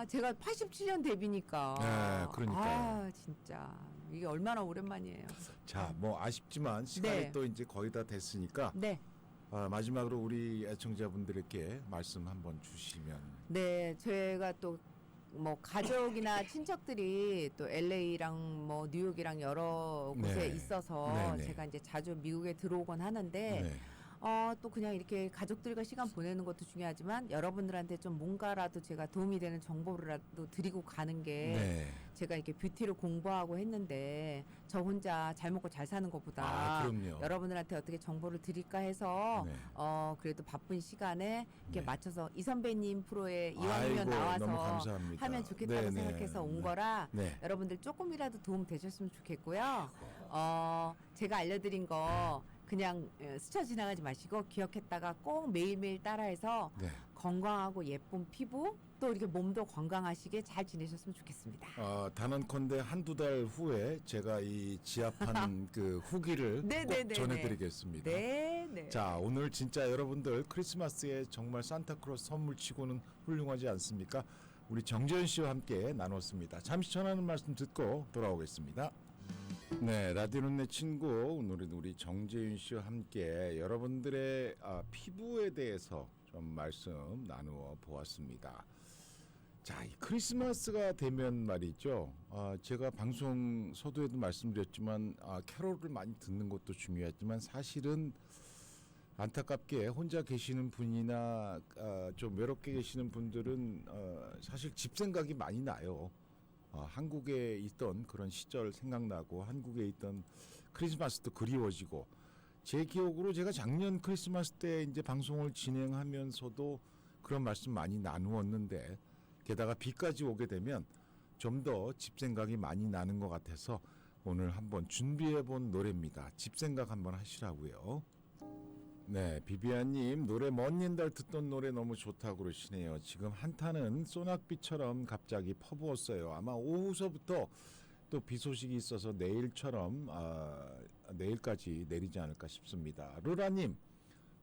제가 87년 데뷔니까. 네, 그러니까요. 진짜 이게 얼마나 오랜만이에요. 자, 뭐 아쉽지만 시간이 네. 또 이제 거의 다 됐으니까 네. 마지막으로 우리 애청자분들께 말씀 한번 주시면. 네, 제가 또 뭐 가족이나 친척들이 또 LA랑 뭐 뉴욕이랑 여러 곳에 네. 있어서 네네. 제가 이제 자주 미국에 들어오곤 하는데 네. 또 그냥 이렇게 가족들과 시간 보내는 것도 중요하지만 여러분들한테 좀 뭔가라도 제가 도움이 되는 정보라도 드리고 가는 게 네. 제가 이렇게 뷰티를 공부하고 했는데 저 혼자 잘 먹고 잘 사는 것보다 그럼요. 여러분들한테 어떻게 정보를 드릴까 해서 네. 그래도 바쁜 시간에 이렇게 네. 맞춰서 이 선배님 프로에 아이고, 이왕이면 너무 나와서 감사합니다. 하면 좋겠다고 네, 네, 생각해서 온 네. 거라 네. 여러분들 조금이라도 도움 되셨으면 좋겠고요. 제가 알려드린 거 그냥 스쳐 지나가지 마시고 기억했다가 꼭 매일매일 따라해서 네. 건강하고 예쁜 피부 또 이렇게 몸도 건강하시게 잘 지내셨으면 좋겠습니다. 단언컨대 한두 달 후에 제가 이 지압한 그 후기를 네, 꼭 네, 네, 전해드리겠습니다. 네, 네. 자, 오늘 진짜 여러분들 크리스마스에 정말 산타크로스 선물치고는 훌륭하지 않습니까? 우리 정재현 씨와 함께 나눴습니다. 잠시 전하는 말씀 듣고 돌아오겠습니다. 네, 라디오는 내 친구 오늘은 우리 정재윤 씨와 함께 여러분들의 피부에 대해서 좀 말씀 나누어 보았습니다. 자, 이 크리스마스가 되면 말이죠. 제가 방송 서두에도 말씀드렸지만 캐롤을 많이 듣는 것도 중요하지만 사실은 안타깝게 혼자 계시는 분이나 좀 외롭게 계시는 분들은 사실 집 생각이 많이 나요. 한국에 있던 그런 시절 생각나고 한국에 있던 크리스마스도 그리워지고 제 기억으로 제가 작년 크리스마스 때 이제 방송을 진행하면서도 그런 말씀 많이 나누었는데 게다가 비까지 오게 되면 좀 더 집 생각이 많이 나는 것 같아서 오늘 한번 준비해 본 노래입니다. 집 생각 한번 하시라고요. 네, 비비안님 노래 먼 옛날 듣던 노래 너무 좋다고 그러시네요. 지금 한타는 소낙비처럼 갑자기 퍼부었어요. 아마 오후서부터 또 비 소식이 있어서 내일처럼 내일까지 내리지 않을까 싶습니다. 루라님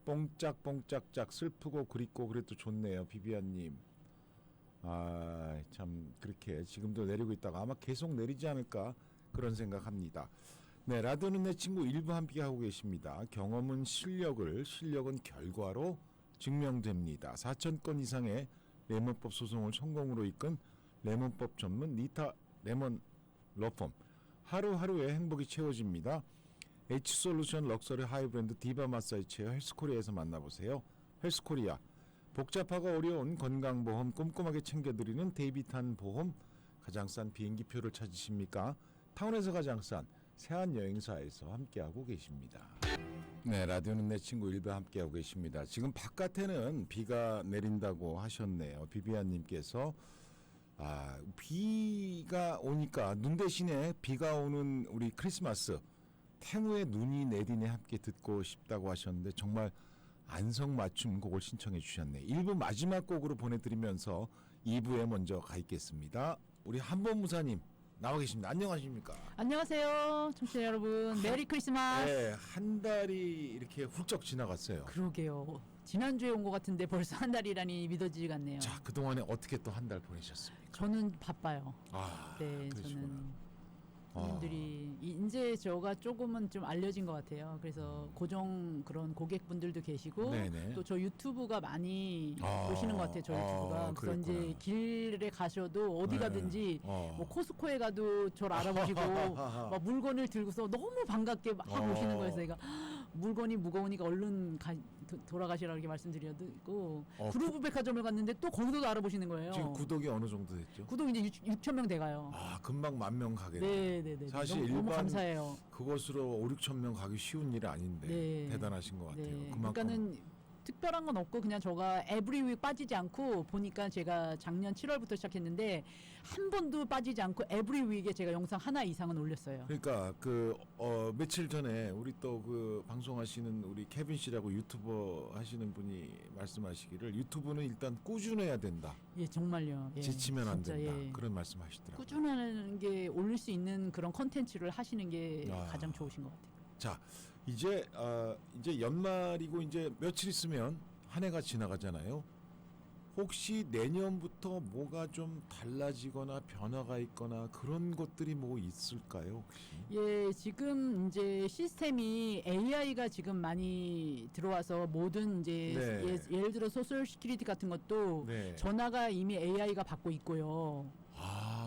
뽕짝뽕짝짝 슬프고 그립고 그래도 좋네요. 비비안님 참 그렇게 지금도 내리고 있다가 아마 계속 내리지 않을까 그런 생각합니다. 네, 라디오는 내 친구 일부 함께 하고 계십니다. 경험은 실력은 결과로 증명됩니다. 4,000건 이상의 레몬법 소송을 성공으로 이끈 레몬법 전문 리타 레몬 러펌. 하루하루의 행복이 채워집니다. H솔루션 럭셔리 하이브랜드 디바 마사지 체어 헬스코리아에서 만나보세요. 헬스코리아. 복잡하고 어려운 건강보험 꼼꼼하게 챙겨드리는 데이비탄 보험. 가장 싼 비행기표를 찾으십니까? 타운에서 가장 싼 세안여행사에서 함께하고 계십니다. 네, 라디오는 내 친구 일부 함께하고 계십니다. 지금 바깥에는 비가 내린다고 하셨네요. 비비안님께서 비가 오니까 눈 대신에 비가 오는 우리 크리스마스 태무의 눈이 내리네 함께 듣고 싶다고 하셨는데 정말 안성맞춤 곡을 신청해 주셨네. 1부 마지막 곡으로 보내드리면서 2부에 먼저 가 있겠습니다. 우리 한범무사님 나와 계십니다. 안녕하십니까? 안녕하세요, 청취자 여러분. 메리 크리스마스. 네, 한 달이 이렇게 훌쩍 지나갔어요. 그러게요. 지난주에 온 것 같은데 벌써 한 달이라니 믿어지지가 않네요. 자, 그동안에 어떻게 또 한 달 보내셨습니까? 저는 바빠요. 그러시구나. 네, 저는 손님들이 이제 저가 조금은 좀 알려진 것 같아요. 그래서 고정 그런 고객분들도 계시고 네네. 또 저 유튜브가 많이 보시는 것 같아요. 저 유튜브가. 그래서 이제 그랬구나. 길에 가셔도 어디 네. 가든지 뭐 코스코에 가도 저를 알아보시고 막 물건을 들고서 너무 반갑게 막 오시는 거예요. 제가 물건이 무거우니까 얼른 돌아가시라고 이렇게 말씀드리고 그루브 백화점을 갔는데 또 거기서도 알아보시는 거예요. 지금 구독이 어느 정도 됐죠? 구독 이제 6천 명 돼가요. 금방 10,000명 가겠네요. 네네네. 사실 너무 일반 감사해요. 그것으로 5-6천 명 가기 쉬운 일이 아닌데 네. 대단하신 것 같아요. 네. 그만큼 그러니까는 특별한 건 없고 그냥 저가 에브리 윅 빠지지 않고 보니까 제가 작년 7월부터 시작했는데 한 번도 빠지지 않고 에브리 윅에 제가 영상 하나 이상은 올렸어요. 그러니까 며칠 전에 우리 또 그 방송하시는 우리 케빈 씨라고 유튜버 하시는 분이 말씀하시기를 유튜브는 일단 꾸준해야 된다. 예, 정말요. 예, 지치면 안 진짜, 된다. 예. 그런 말씀하시더라고요. 꾸준하는 게 올릴 수 있는 그런 컨텐츠를 하시는 게 가장 좋으신 것 같아요. 자, 이제 연말이고 이제 며칠 있으면 한 해가 지나가잖아요. 혹시 내년부터 뭐가 좀 달라지거나 변화가 있거나 그런 것들이 뭐 있을까요? 혹시? 예, 지금 이제 시스템이 AI가 지금 많이 들어와서 모든 이제 네. 예를 들어 소셜 시큐리티 같은 것도 네. 전화가 이미 AI가 받고 있고요.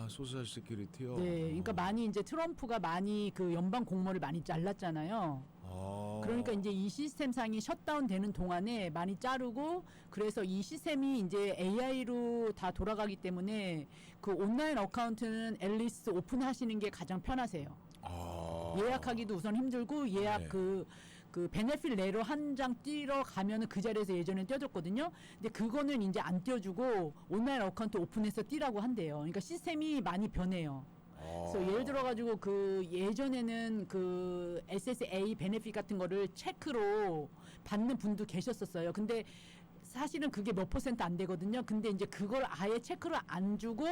소셜 시큐리티요. 네, 그러니까 많이 이제 트럼프가 많이 그 연방 공무원을 많이 잘랐잖아요. 그러니까 이제 이 시스템상이 셧다운 되는 동안에 많이 자르고 그래서 이 시스템이 이제 AI로 다 돌아가기 때문에 그 온라인 어카운트는 앨리스 오픈하시는 게 가장 편하세요. 예약하기도 우선 힘들고 예약 네. 그 베네핏 레러 한 장 띄러 가면은 그 자리에서 예전에 띄워줬거든요. 근데 그거는 이제 안 띄워주고 온라인 어카운트 오픈해서 띄라고 한대요. 그러니까 시스템이 많이 변해요. 그래서 예를 들어가지고 그 예전에는 그 SSA 베네핏 같은 거를 체크로 받는 분도 계셨었어요. 근데 사실은 그게 몇 % 안 되거든요. 근데 이제 그걸 아예 체크를 안 주고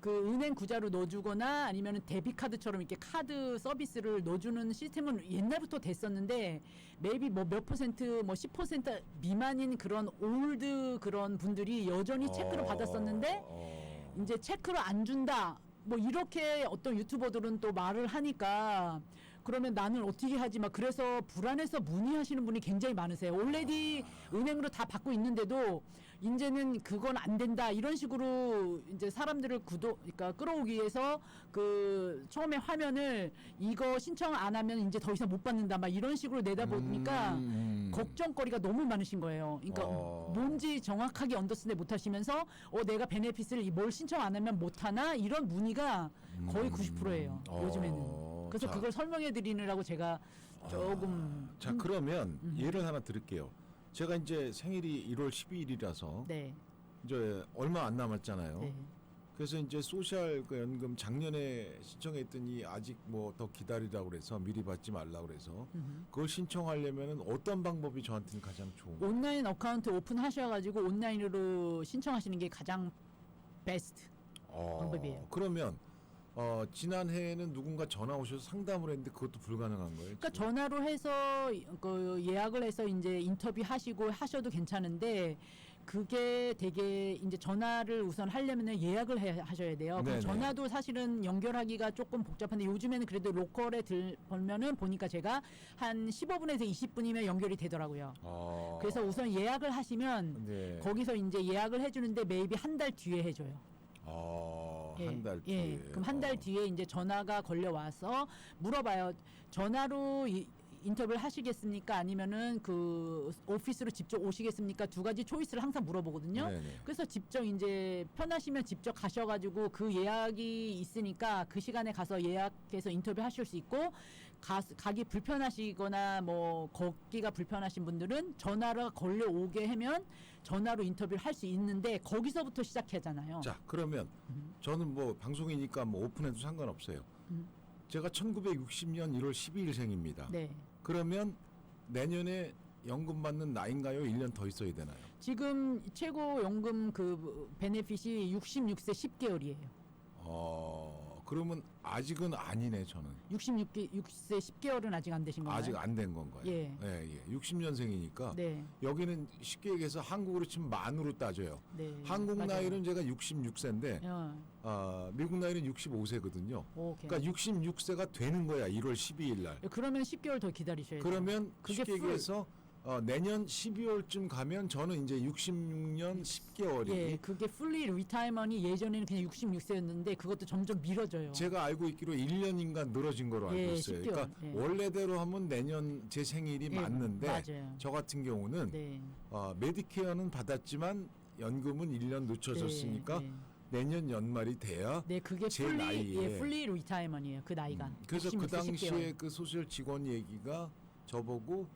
그 은행 구자로 넣어주거나 아니면은 데비카드처럼 이렇게 카드 서비스를 넣어주는 시스템은 옛날부터 됐었는데 maybe 뭐 몇 %, 뭐 10% 미만인 그런 올드 그런 분들이 여전히 체크를 받았었는데 이제 체크를 안 준다. 뭐 이렇게 어떤 유튜버들은 또 말을 하니까 그러면 나는 어떻게 하지 막 그래서 불안해서 문의하시는 분이 굉장히 많으세요. 올레디 은행으로 다 받고 있는데도 이제는 그건 안 된다 이런 식으로 이제 사람들을 그러니까 끌어오기 위해서 그 처음에 화면을 이거 신청 안 하면 이제 더 이상 못 받는다 막 이런 식으로 내다 보니까 걱정거리가 너무 많으신 거예요. 그러니까 뭔지 정확하게 언더스탠드 못 하시면서 내가 베네핏을 뭘 신청 안 하면 못 하나 이런 문의가 거의 90%예요. 요즘에는. 그래서 자. 그걸 설명해 드리느라고 제가 조금 자, 그러면 예를 하나 드릴게요. 제가 이제 생일이 1월 12일이라서 네. 이제 얼마 안 남았잖아요. 네. 그래서 이제 소셜 그 연금 작년에 신청했더니 아직 뭐 더 기다리라고 그래서 미리 받지 말라고 그래서 그걸 신청하려면은 어떤 방법이 저한테는 가장 좋은 거예요? 온라인 어카운트 오픈하셔가지고 온라인으로 신청하시는 게 가장 베스트 방법이에요. 그러면 지난해에는 누군가 전화 오셔서 상담을 했는데 그것도 불가능한 거예요? 그러니까 지금? 전화로 해서 그 예약을 해서 이제 인터뷰 하시고 하셔도 괜찮은데 그게 되게 이제 전화를 우선 하려면은 예약을 하셔야 돼요. 그럼 네네. 전화도 사실은 연결하기가 조금 복잡한데 요즘에는 그래도 로컬에 들면은 보니까 제가 한 15분에서 20분이면 연결이 되더라고요. 그래서 우선 예약을 하시면 네. 거기서 이제 예약을 해주는데 매입이 한 달 뒤에 해줘요. 한 달 뒤에. 예. 그럼 한 달 뒤에 이제 전화가 걸려와서 물어봐요. 전화로 인터뷰를 하시겠습니까? 아니면은 그 오피스로 직접 오시겠습니까? 두 가지 초이스를 항상 물어보거든요. 네네. 그래서 직접 이제 편하시면 직접 가셔가지고 그 예약이 있으니까 그 시간에 가서 예약해서 인터뷰 하실 수 있고 가기 불편하시거나 뭐 걷기가 불편하신 분들은 전화로 걸려오게 하면 전화로 인터뷰를 할 수 있는데 거기서부터 시작하잖아요. 자, 그러면 저는 뭐 방송이니까 뭐 오픈해도 상관없어요. 제가 1960년 1월 12일생입니다. 네. 그러면 내년에 연금 받는 나이인가요? 1년 더 있어야 되나요? 지금 최고 연금 그 베네핏이 66세 10개월이에요. 그러면 아직은 아니네, 저는. 66세 10개월은 아직 안 되신 건가요? 아직 안 된 건가요? 예. 예. 60년생이니까 네. 여기는 쉽게 얘기해서 한국으로 치면 만으로 따져요. 네. 한국 맞아요. 나이는 제가 66세인데 미국 나이는 65세거든요. 오케이. 그러니까 66세가 되는 거야. 1월 12일 날. 그러면 10개월 더 기다리셔야 돼요. 그러면 그게 쉽게 풀- 얘기해서 내년 12월쯤 가면 저는 이제 66년 10개월이 예, 그게 풀리 리타이먼이 예전에는 그냥 66세였는데 그것도 점점 미뤄져요. 제가 알고 있기로 1년인가 늘어진 거로 알고 예, 있어요. 10개월. 그러니까 예. 원래대로 하면 내년 제 생일이 예, 맞는데 맞아요. 저 같은 경우는 네. 메디케어는 받았지만 연금은 1년 늦춰졌으니까 네, 내년 연말이 돼야 네, 그게 제 풀리 나이에. 풀리 리타이먼이에요. 그 나이가. 그래서 그 66세 당시에 10개월. 그 소셜 직원 얘기가 저보고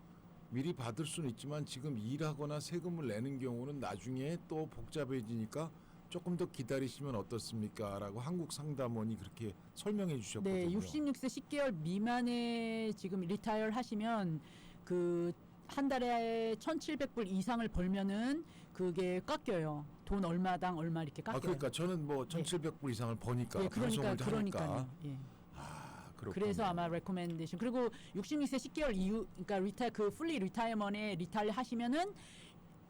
미리 받을 수는 있지만 지금 일하거나 세금을 내는 경우는 나중에 또 복잡해지니까 조금 더 기다리시면 어떻습니까? 라고 한국 상담원이 그렇게 설명해 주셨거든요. 네, 66세 10개월 미만에 지금 리타이어 하시면 그 한 달에 1,700불 이상을 벌면은 그게 깎여요. 돈 얼마당 얼마 이렇게 깎여요. 그러니까 저는 뭐 1,700불 이상을 버니까 예, 방송을 하니까. 그러니까요. 예. 그렇군요. 그래서 아마 레코멘데이션 그리고 66세 10개월 이후 그러니까 그 풀리 리타이어먼에 리타일 하시면은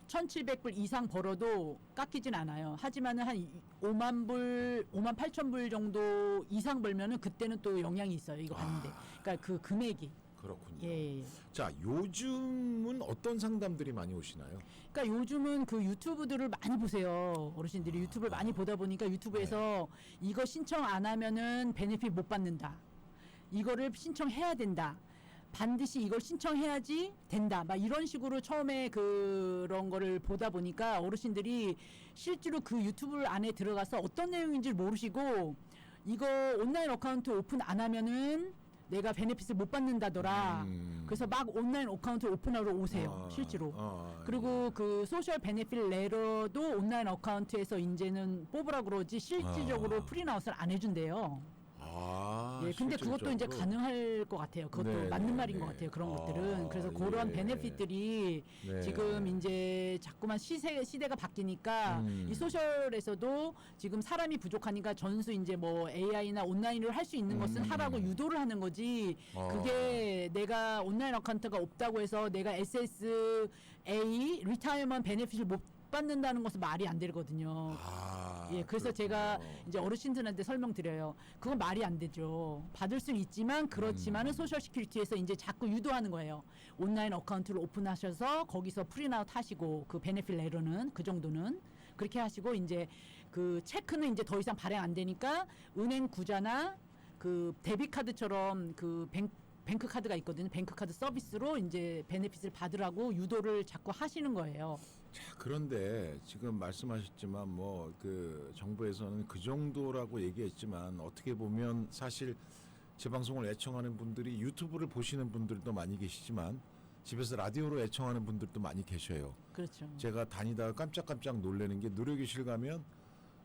1,700불 이상 벌어도 깎이진 않아요. 하지만은 한 5만 8천 불 정도 이상 벌면은 그때는 또 영향이 있어요. 이거 받는데. 그러니까 그 금액이. 그렇군요. 예. 자, 요즘은 어떤 상담들이 많이 오시나요? 그러니까 요즘은 그 유튜브들을 많이 보세요. 어르신들이 유튜브를 많이 보다 보니까 유튜브에서 이거 신청 안 하면은 베네핏 못 받는다. 이거를 신청해야 된다. 반드시 이걸 신청해야지 된다. 막 이런 식으로 처음에 그런 거를 보다 보니까 어르신들이 실제로 그 유튜브 안에 들어가서 어떤 내용인지 모르시고 이거 온라인 어카운트 오픈 안 하면은 내가 베네핏을 못 받는다더라. 그래서 막 온라인 어카운트 오픈하러 오세요. 실제로. 그리고 그 소셜 베네핏 레터도 온라인 어카운트에서 이제는 뽑으라 그러지 실질적으로 프리나웃을 안 해준대요. 예, 근데 그것도 이제 실질적으로? 가능할 것 같아요. 그것도 네, 맞는 네, 말인 네. 것 같아요. 그런 것들은. 그래서 그러한 예. 베네핏들이 네. 지금 이제 자꾸만 시대가 바뀌니까 이 소셜에서도 지금 사람이 부족하니까 전수 이제 뭐 AI나 온라인으로 할 수 있는 것은 하라고 유도를 하는 거지. 그게 내가 온라인 어카운트가 없다고 해서 내가 SSA 리타이어먼 베네핏을 못 받는다는 것은 말이 안 되거든요. 예, 그래서 제가 이제 어르신들한테 설명드려요. 그건 말이 안 되죠. 받을 수는 있지만 그렇지만은 소셜 시큐리티에서 이제 자꾸 유도하는 거예요. 온라인 어카운트를 오픈하셔서 거기서 프린아웃 하시고 그 베네핏 레터는 그 정도는 그렇게 하시고 이제 그 체크는 이제 더 이상 발행 안 되니까 은행 구자나 그 데뷔 카드처럼 그 뱅크 카드가 있거든요. 뱅크 카드 서비스로 이제 베네핏을 받으라고 유도를 자꾸 하시는 거예요. 자, 그런데 지금 말씀하셨지만 뭐 그 정부에서는 그 정도라고 얘기했지만 어떻게 보면 사실 제 방송을 애청하는 분들이 유튜브를 보시는 분들도 많이 계시지만 집에서 라디오로 애청하는 분들도 많이 계셔요. 그렇죠. 제가 다니다가 깜짝깜짝 놀라는 게 누려교실 가면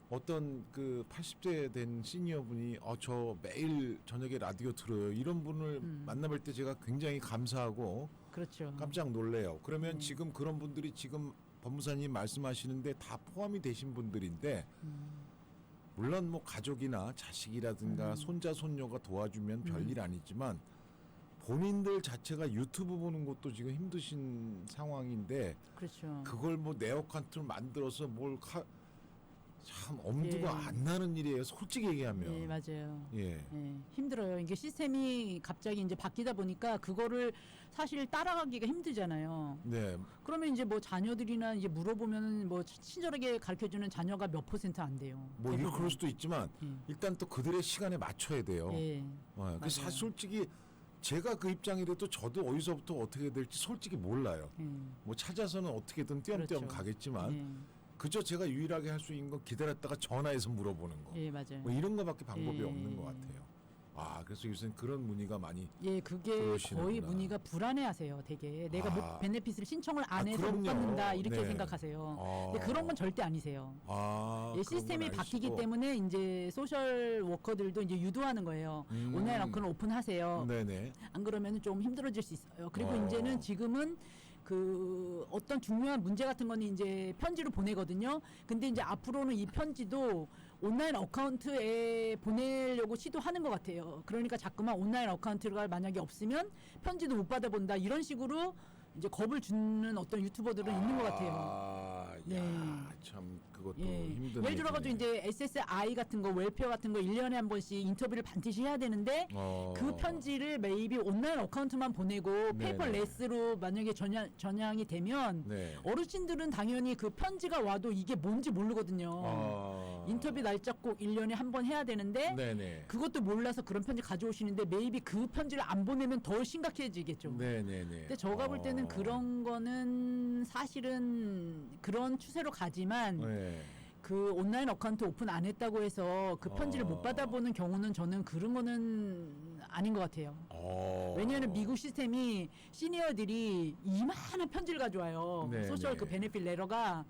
어떤 그 80대 된 시니어 분이 저 매일 저녁에 라디오 들어요. 이런 분을 만나뵐 때 제가 굉장히 감사하고 그렇죠. 깜짝 놀래요. 그러면 지금 그런 분들이 지금 법무사님 말씀하시는데 다 포함이 되신 분들인데 물론 뭐 가족이나 자식이라든가 손자 손녀가 도와주면 별일 아니지만 본인들 자체가 유튜브 보는 것도 지금 힘드신 상황인데 그렇죠. 그걸 뭐 내 어카운트를 만들어서 참 엄두가 예. 안 나는 일이에요. 솔직히 얘기하면. 예, 맞아요. 예. 예, 힘들어요. 이게 시스템이 갑자기 이제 바뀌다 보니까 그거를 사실 따라가기가 힘들잖아요. 네. 그러면 이제 뭐 자녀들이나 이제 물어보면은 뭐 친절하게 가르쳐주는 자녀가 몇 %안 돼요. 뭐 대부분. 그럴 수도 있지만 예. 일단 또 그들의 시간에 맞춰야 돼요. 예. 그 맞아요. 사실 솔직히 제가 그 입장이라도 저도 어디서부터 어떻게 될지 솔직히 몰라요. 예. 뭐 찾아서는 어떻게든 띄엄띄엄 그렇죠. 가겠지만 예. 그저 제가 유일하게 할 수 있는 건 기다렸다가 전화해서 물어보는 거. 예, 맞아요. 뭐 이런 거밖에 방법이 예. 없는 것 같아요. 그래서 요새는 그런 문의가 많이 예, 그게 그러시는구나. 거의 문의가 불안해하세요. 되게 내가 뭐 베네핏을 신청을 안 해서 못 그럼요. 받는다 이렇게 네. 생각하세요. 근데 그런 건 절대 아니세요. 예, 그런 시스템이 건 바뀌기 아니시고. 때문에 이제 소셜 워커들도 이제 유도하는 거예요. 온라인 어카운트 오픈하세요. 네네. 안 그러면 좀 힘들어질 수 있어요. 그리고 어. 이제는 지금은 그 어떤 중요한 문제 같은 거는 이제 편지로 보내거든요. 근데 이제 앞으로는 이 편지도 온라인 어카운트에 보내려고 시도하는 것 같아요. 그러니까 자꾸만 온라인 어카운트가 만약에 없으면 편지도 못 받아본다 이런 식으로 이제 겁을 주는 어떤 유튜버들은 있는 것 같아요. 네. 참 그것도 예. 힘든 예를 들어가지고 얘기네. 이제 SSI 같은 거 웰페어 같은 거 1년에 한 번씩 인터뷰를 반드시 해야 되는데 그 편지를 메이비 온라인 어카운트만 보내고 페이퍼레스로 만약에 전향이 되면 네. 어르신들은 당연히 그 편지가 와도 이게 뭔지 모르거든요. 인터뷰 날짜 꼭 1년에 한 번 해야 되는데 네네. 그것도 몰라서 그런 편지 가져오시는데 메이비 그 편지를 안 보내면 더 심각해지겠죠. 네네네. 근데 제가 볼 때는 그런 거는 사실은 그런 추세로 가지만 네. 그 온라인 어카운트 오픈 안 했다고 해서 그 편지를 못 받아보는 경우는 저는 그런 거는 아닌 것 같아요. 왜냐하면 미국 시스템이 시니어들이 이만한 편지를 가져와요. 네, 소셜 네. 그 베네핏 레터가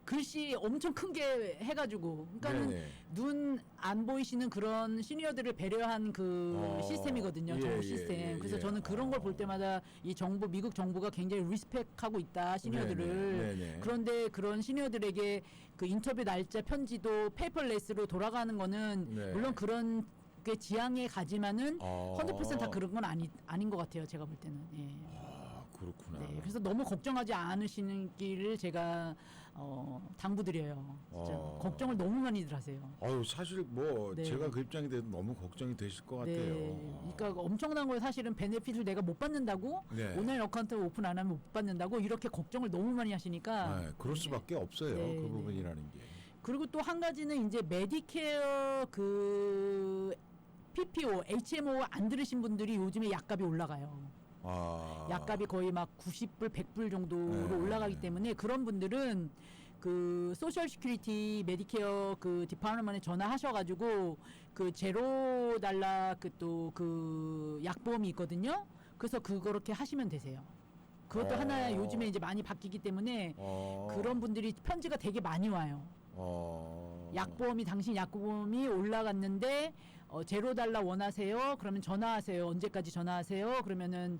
글씨 엄청 큰 게 해가지고 그러니까는 네네. 눈 안 보이시는 그런 시니어들을 배려한 그 시스템이거든요. 예, 정부 예, 시스템. 예, 그래서 예. 저는 그런 걸 볼 때마다 이 정부 미국 정부가 굉장히 리스펙하고 있다 시니어들을. 네네. 그런데 그런 시니어들에게 그 인터뷰 날짜 편지도 페이퍼레스로 돌아가는 거는 네. 물론 그런 게 지향에 가지만은 100%다 그런 건 아닌 것 같아요. 제가 볼 때는. 예. 그렇구나. 네, 그래서 너무 걱정하지 않으시는 길을 제가 당부드려요. 진짜 걱정을 너무 많이들 하세요. 사실 뭐 네. 제가 그 입장이 돼도 너무 걱정이 되실 것 같아요. 네, 그러니까 엄청난 거 사실은 베네핏을 내가 못 받는다고 네. 온라인 어카운트 오픈 안 하면 못 받는다고 이렇게 걱정을 너무 많이 하시니까 그럴 수밖에 없어요. 네, 그 네. 부분이라는 게. 그리고 또 한 가지는 이제 메디케어 그 PPO, HMO 안 들으신 분들이 요즘에 약값이 올라가요. 약값이 거의 막 90불, 100불 정도로 네. 올라가기 때문에 그런 분들은 그 소셜 시큐리티 메디케어 그 디파트먼트에 전화하셔가지고 그 제로 달러 그 또 그 약보험이 있거든요. 그래서 그렇게 하시면 되세요. 그것도 하나의 요즘에 이제 많이 바뀌기 때문에 그런 분들이 편지가 되게 많이 와요. 약보험이 당신 약보험이 올라갔는데 제로 달러 원하세요? 그러면 전화하세요. 언제까지 전화하세요? 그러면은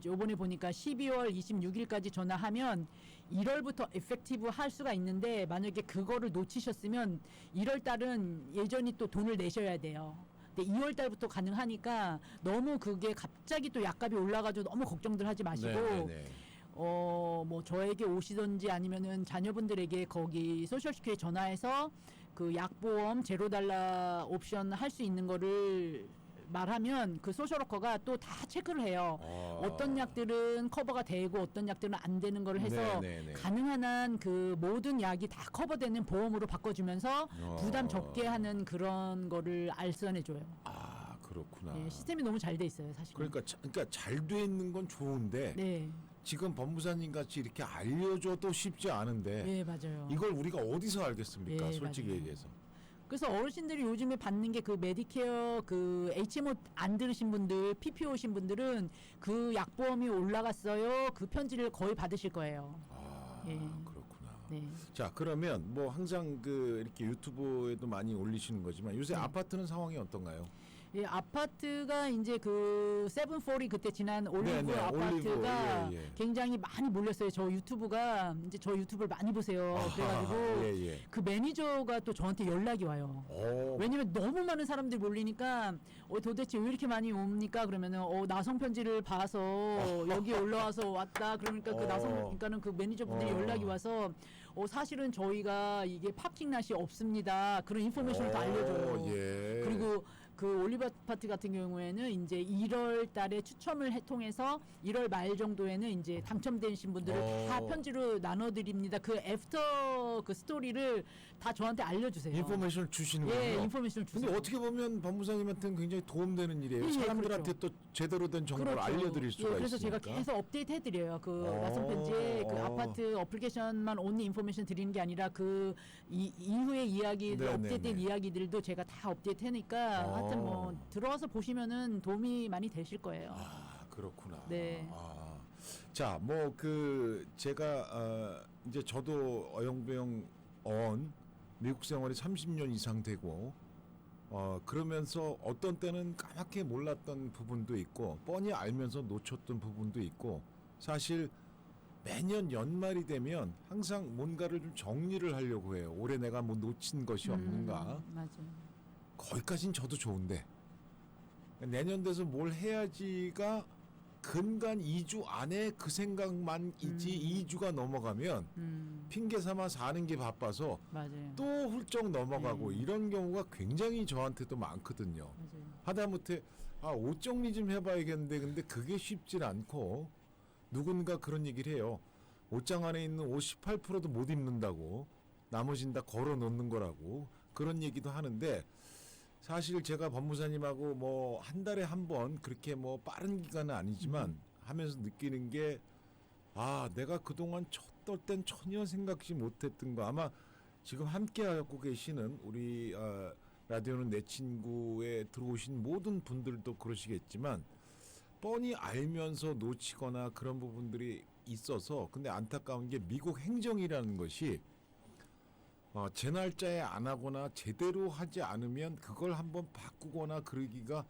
요번에 보니까 12월 26일까지 전화하면 1월부터 에펙티브 할 수가 있는데 만약에 그거를 놓치셨으면 1월 달은 예전이 또 돈을 내셔야 돼요. 근데 2월 달부터 가능하니까 너무 그게 갑자기 또 약값이 올라가지고 너무 걱정들 하지 마시고 네네네. 뭐 저에게 오시든지 아니면은 자녀분들에게 거기 소셜시큐리티 전화해서 그 약보험 제로 달러 옵션 할 수 있는 거를 말하면 그 소셜워커가 또 다 체크를 해요. 어떤 약들은 커버가 되고 어떤 약들은 안 되는 거를 해서 네네네. 가능한 한 그 모든 약이 다 커버되는 보험으로 바꿔주면서 부담 적게 하는 그런 거를 알선해줘요. 그렇구나. 네, 시스템이 너무 잘 돼 있어요, 사실. 그러니까 잘 돼 있는 건 좋은데 네, 지금 법무사님 같이 이렇게 알려줘도 쉽지 않은데 네 맞아요. 이걸 우리가 어디서 알겠습니까? 예, 솔직히 맞아요. 얘기해서. 그래서 어르신들이 요즘에 받는 게 그 메디케어 그 HMO 안 들으신 분들, PPO 오신 분들은 그 약보험이 올라갔어요. 그 편지를 거의 받으실 거예요. 예. 그렇구나. 네. 자, 그러면 뭐 항상 그 이렇게 유튜브에도 많이 올리시는 거지만 요새 네. 아파트는 상황이 어떤가요? 예, 아파트가 이제 그 세븐포리 그때 지난 올리브 네네, 아파트가 올리브, 예. 굉장히 많이 몰렸어요. 저 유튜브가 이제 저 유튜브를 많이 보세요. 그래가지고 예. 그 매니저가 또 저한테 연락이 와요. 왜냐면 너무 많은 사람들이 몰리니까 도대체 왜 이렇게 많이 옵니까? 그러면은 나성 편지를 봐서 여기 올라와서 왔다. 그러니까 그 나성 그러니까는 그 매니저분들이 연락이 와서 사실은 저희가 이게 파킹 랏이 없습니다. 그런 인포메이션을 다 알려줘요. 예. 그리고 그 올리브 아파트 같은 경우에는 이제 1월 달에 추첨을 통해서 1월 말 정도에는 이제 당첨되신 분들을 다 편지로 나눠드립니다. 그 애프터 그 스토리를 다 저한테 알려주세요. 인포메이션을 주시는군요. 예, 인포메이션을 주세요. 근데 어떻게 보면 법무사님한테는 굉장히 도움되는 일이에요. 예, 사람들한테 또 제대로 된 정보를 그렇죠. 알려드릴 수가 예, 그래서 있으니까. 제가 계속 업데이트 해드려요. 그 나성 편지에 그 아파트 어플리케이션만 온리 인포메이션 드리는 게 아니라 그 이후의 이야기들 네네네. 업데이트된 이야기들도 제가 다 업데이트 하니까 하여튼 뭐 들어와서 보시면은 도움이 많이 되실 거예요. 그렇구나. 네. 자, 뭐 그 제가 이제 저도 어영부영 미국 생활이 30년 이상 되고 그러면서 어떤 때는 까맣게 몰랐던 부분도 있고 뻔히 알면서 놓쳤던 부분도 있고 사실 매년 연말이 되면 항상 뭔가를 좀 정리를 하려고 해요. 올해 내가 뭐 놓친 것이 없는가. 맞아요. 거기까진 저도 좋은데 내년 돼서 뭘 해야지가 근간 2주 안에 그 생각만 이지 2주가 넘어가면 핑계 삼아 사는 게 바빠서 맞아요. 또 훌쩍 넘어가고 이런 경우가 굉장히 저한테도 많거든요. 맞아요. 하다못해 옷 정리 좀 해봐야겠는데 근데 그게 쉽진 않고 누군가 그런 얘기를 해요. 옷장 안에 있는 옷 18%도 못 입는다고 나머지는 다 걸어 놓는 거라고 그런 얘기도 하는데 사실 제가 법무사님하고 뭐 한 달에 한 번 그렇게 뭐 빠른 기간은 아니지만 하면서 느끼는 게 내가 그동안 쳤떨 땐 전혀 생각지 못했던 거 아마 지금 함께 하고 계시는 우리 라디오는 내 친구에 들어오신 모든 분들도 그러시겠지만 뻔히 알면서 놓치거나 그런 부분들이 있어서 근데 안타까운 게 미국 행정이라는 것이 제 날짜에 안 하거나 제대로 하지 않으면 그걸 한번 바꾸거나 그러기가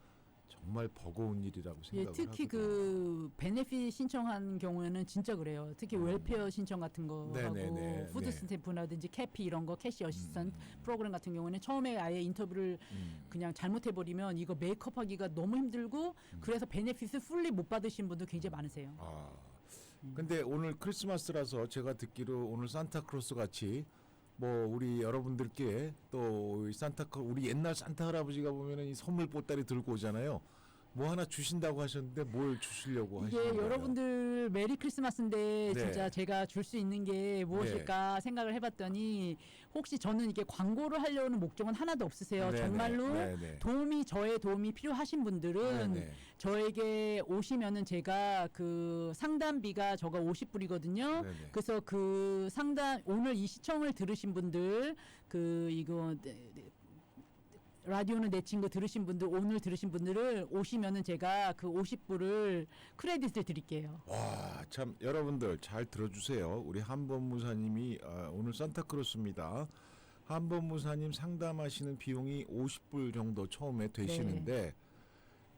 정말 버거운 일이라고 예, 생각을 특히 하거든요. 그 베네핏 신청한 경우에는 진짜 그래요. 특히 웰페어 신청 같은 거 네네네, 하고 푸드 네. 스탬프라든지 캐피 이런 거 캐시 어시스턴트 프로그램 같은 경우는 처음에 아예 인터뷰를 그냥 잘못해 버리면 이거 메이크업하기가 너무 힘들고 그래서 베네핏을 풀리 못 받으신 분도 굉장히 많으세요. 근데 오늘 크리스마스라서 제가 듣기로 오늘 산타크로스 같이 뭐 우리 여러분들께 또 우리 옛날 산타 할아버지가 보면은 이 선물 보따리 들고 오잖아요. 뭐 하나 주신다고 하셨는데 뭘 주시려고 이게 하시는 거예요? 여러분들 메리 크리스마스인데 네. 진짜 제가 줄 수 있는 게 무엇일까 생각을 해봤더니 혹시 저는 이게 광고를 하려는 목적은 하나도 없으세요. 네네. 정말로 네네. 저의 도움이 필요하신 분들은 네네. 저에게 오시면은 제가 그 상담비가 저가 50불이거든요. 네네. 그래서 그 상담 오늘 이 시청을 들으신 분들 그 이거 라디오는 내 친구 들으신 분들 오늘 들으신 분들을 오시면은 제가 그 50불을 크레딧을 드릴게요. 와, 참 여러분들 잘 들어주세요. 우리 한범무사님이 오늘 산타크로스입니다. 한범무사님 상담하시는 비용이 50불 정도 처음에 되시는데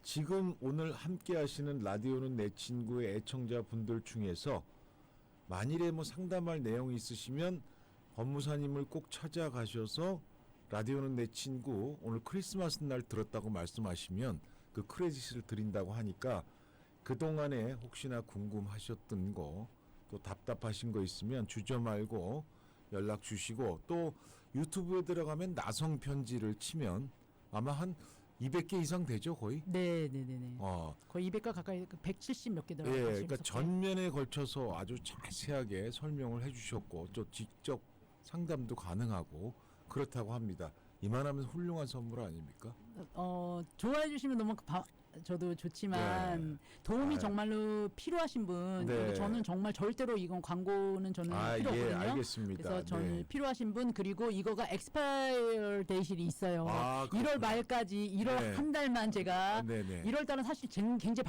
지금 오늘 함께하시는 라디오는 내 친구의 애청자분들 중에서 만일에 뭐 상담할 내용이 있으시면 법무사님을 꼭 찾아가셔서 라디오는 내 친구 오늘 크리스마스 날 들었다고 말씀하시면 그 크레딧을 드린다고 하니까 그동안에 혹시나 궁금하셨던 거 또 답답하신 거 있으면 주저 말고 연락 주시고 또 유튜브에 들어가면 나성 편지를 치면 아마 한 200개 이상 되죠 거의? 네네네네. 어, 거의 200가 가까이 170 몇 개 예, 들어가요. 그러니까 전면에 걸쳐서 아주 자세하게 설명을 해주셨고 또 직접 상담도 가능하고 그렇다고 합니다. 이만하면 훌륭한 선물 아닙니까? 좋아해 주시면 너무 저도 좋지만 네. 도움이 아, 정말로 필요하신 분 네. 그리고 저는 정말 절대로 이건 광고는 저는 필요 예, 없거든요. 알겠습니다. 그래서 저는 네. 필요하신 분 그리고 이거가 엑스파이어 데이실이 있어요. 아, 1월 그렇구나. 말까지 1월 네. 한 달만 제가 네네. 1월 달은 사실 굉장히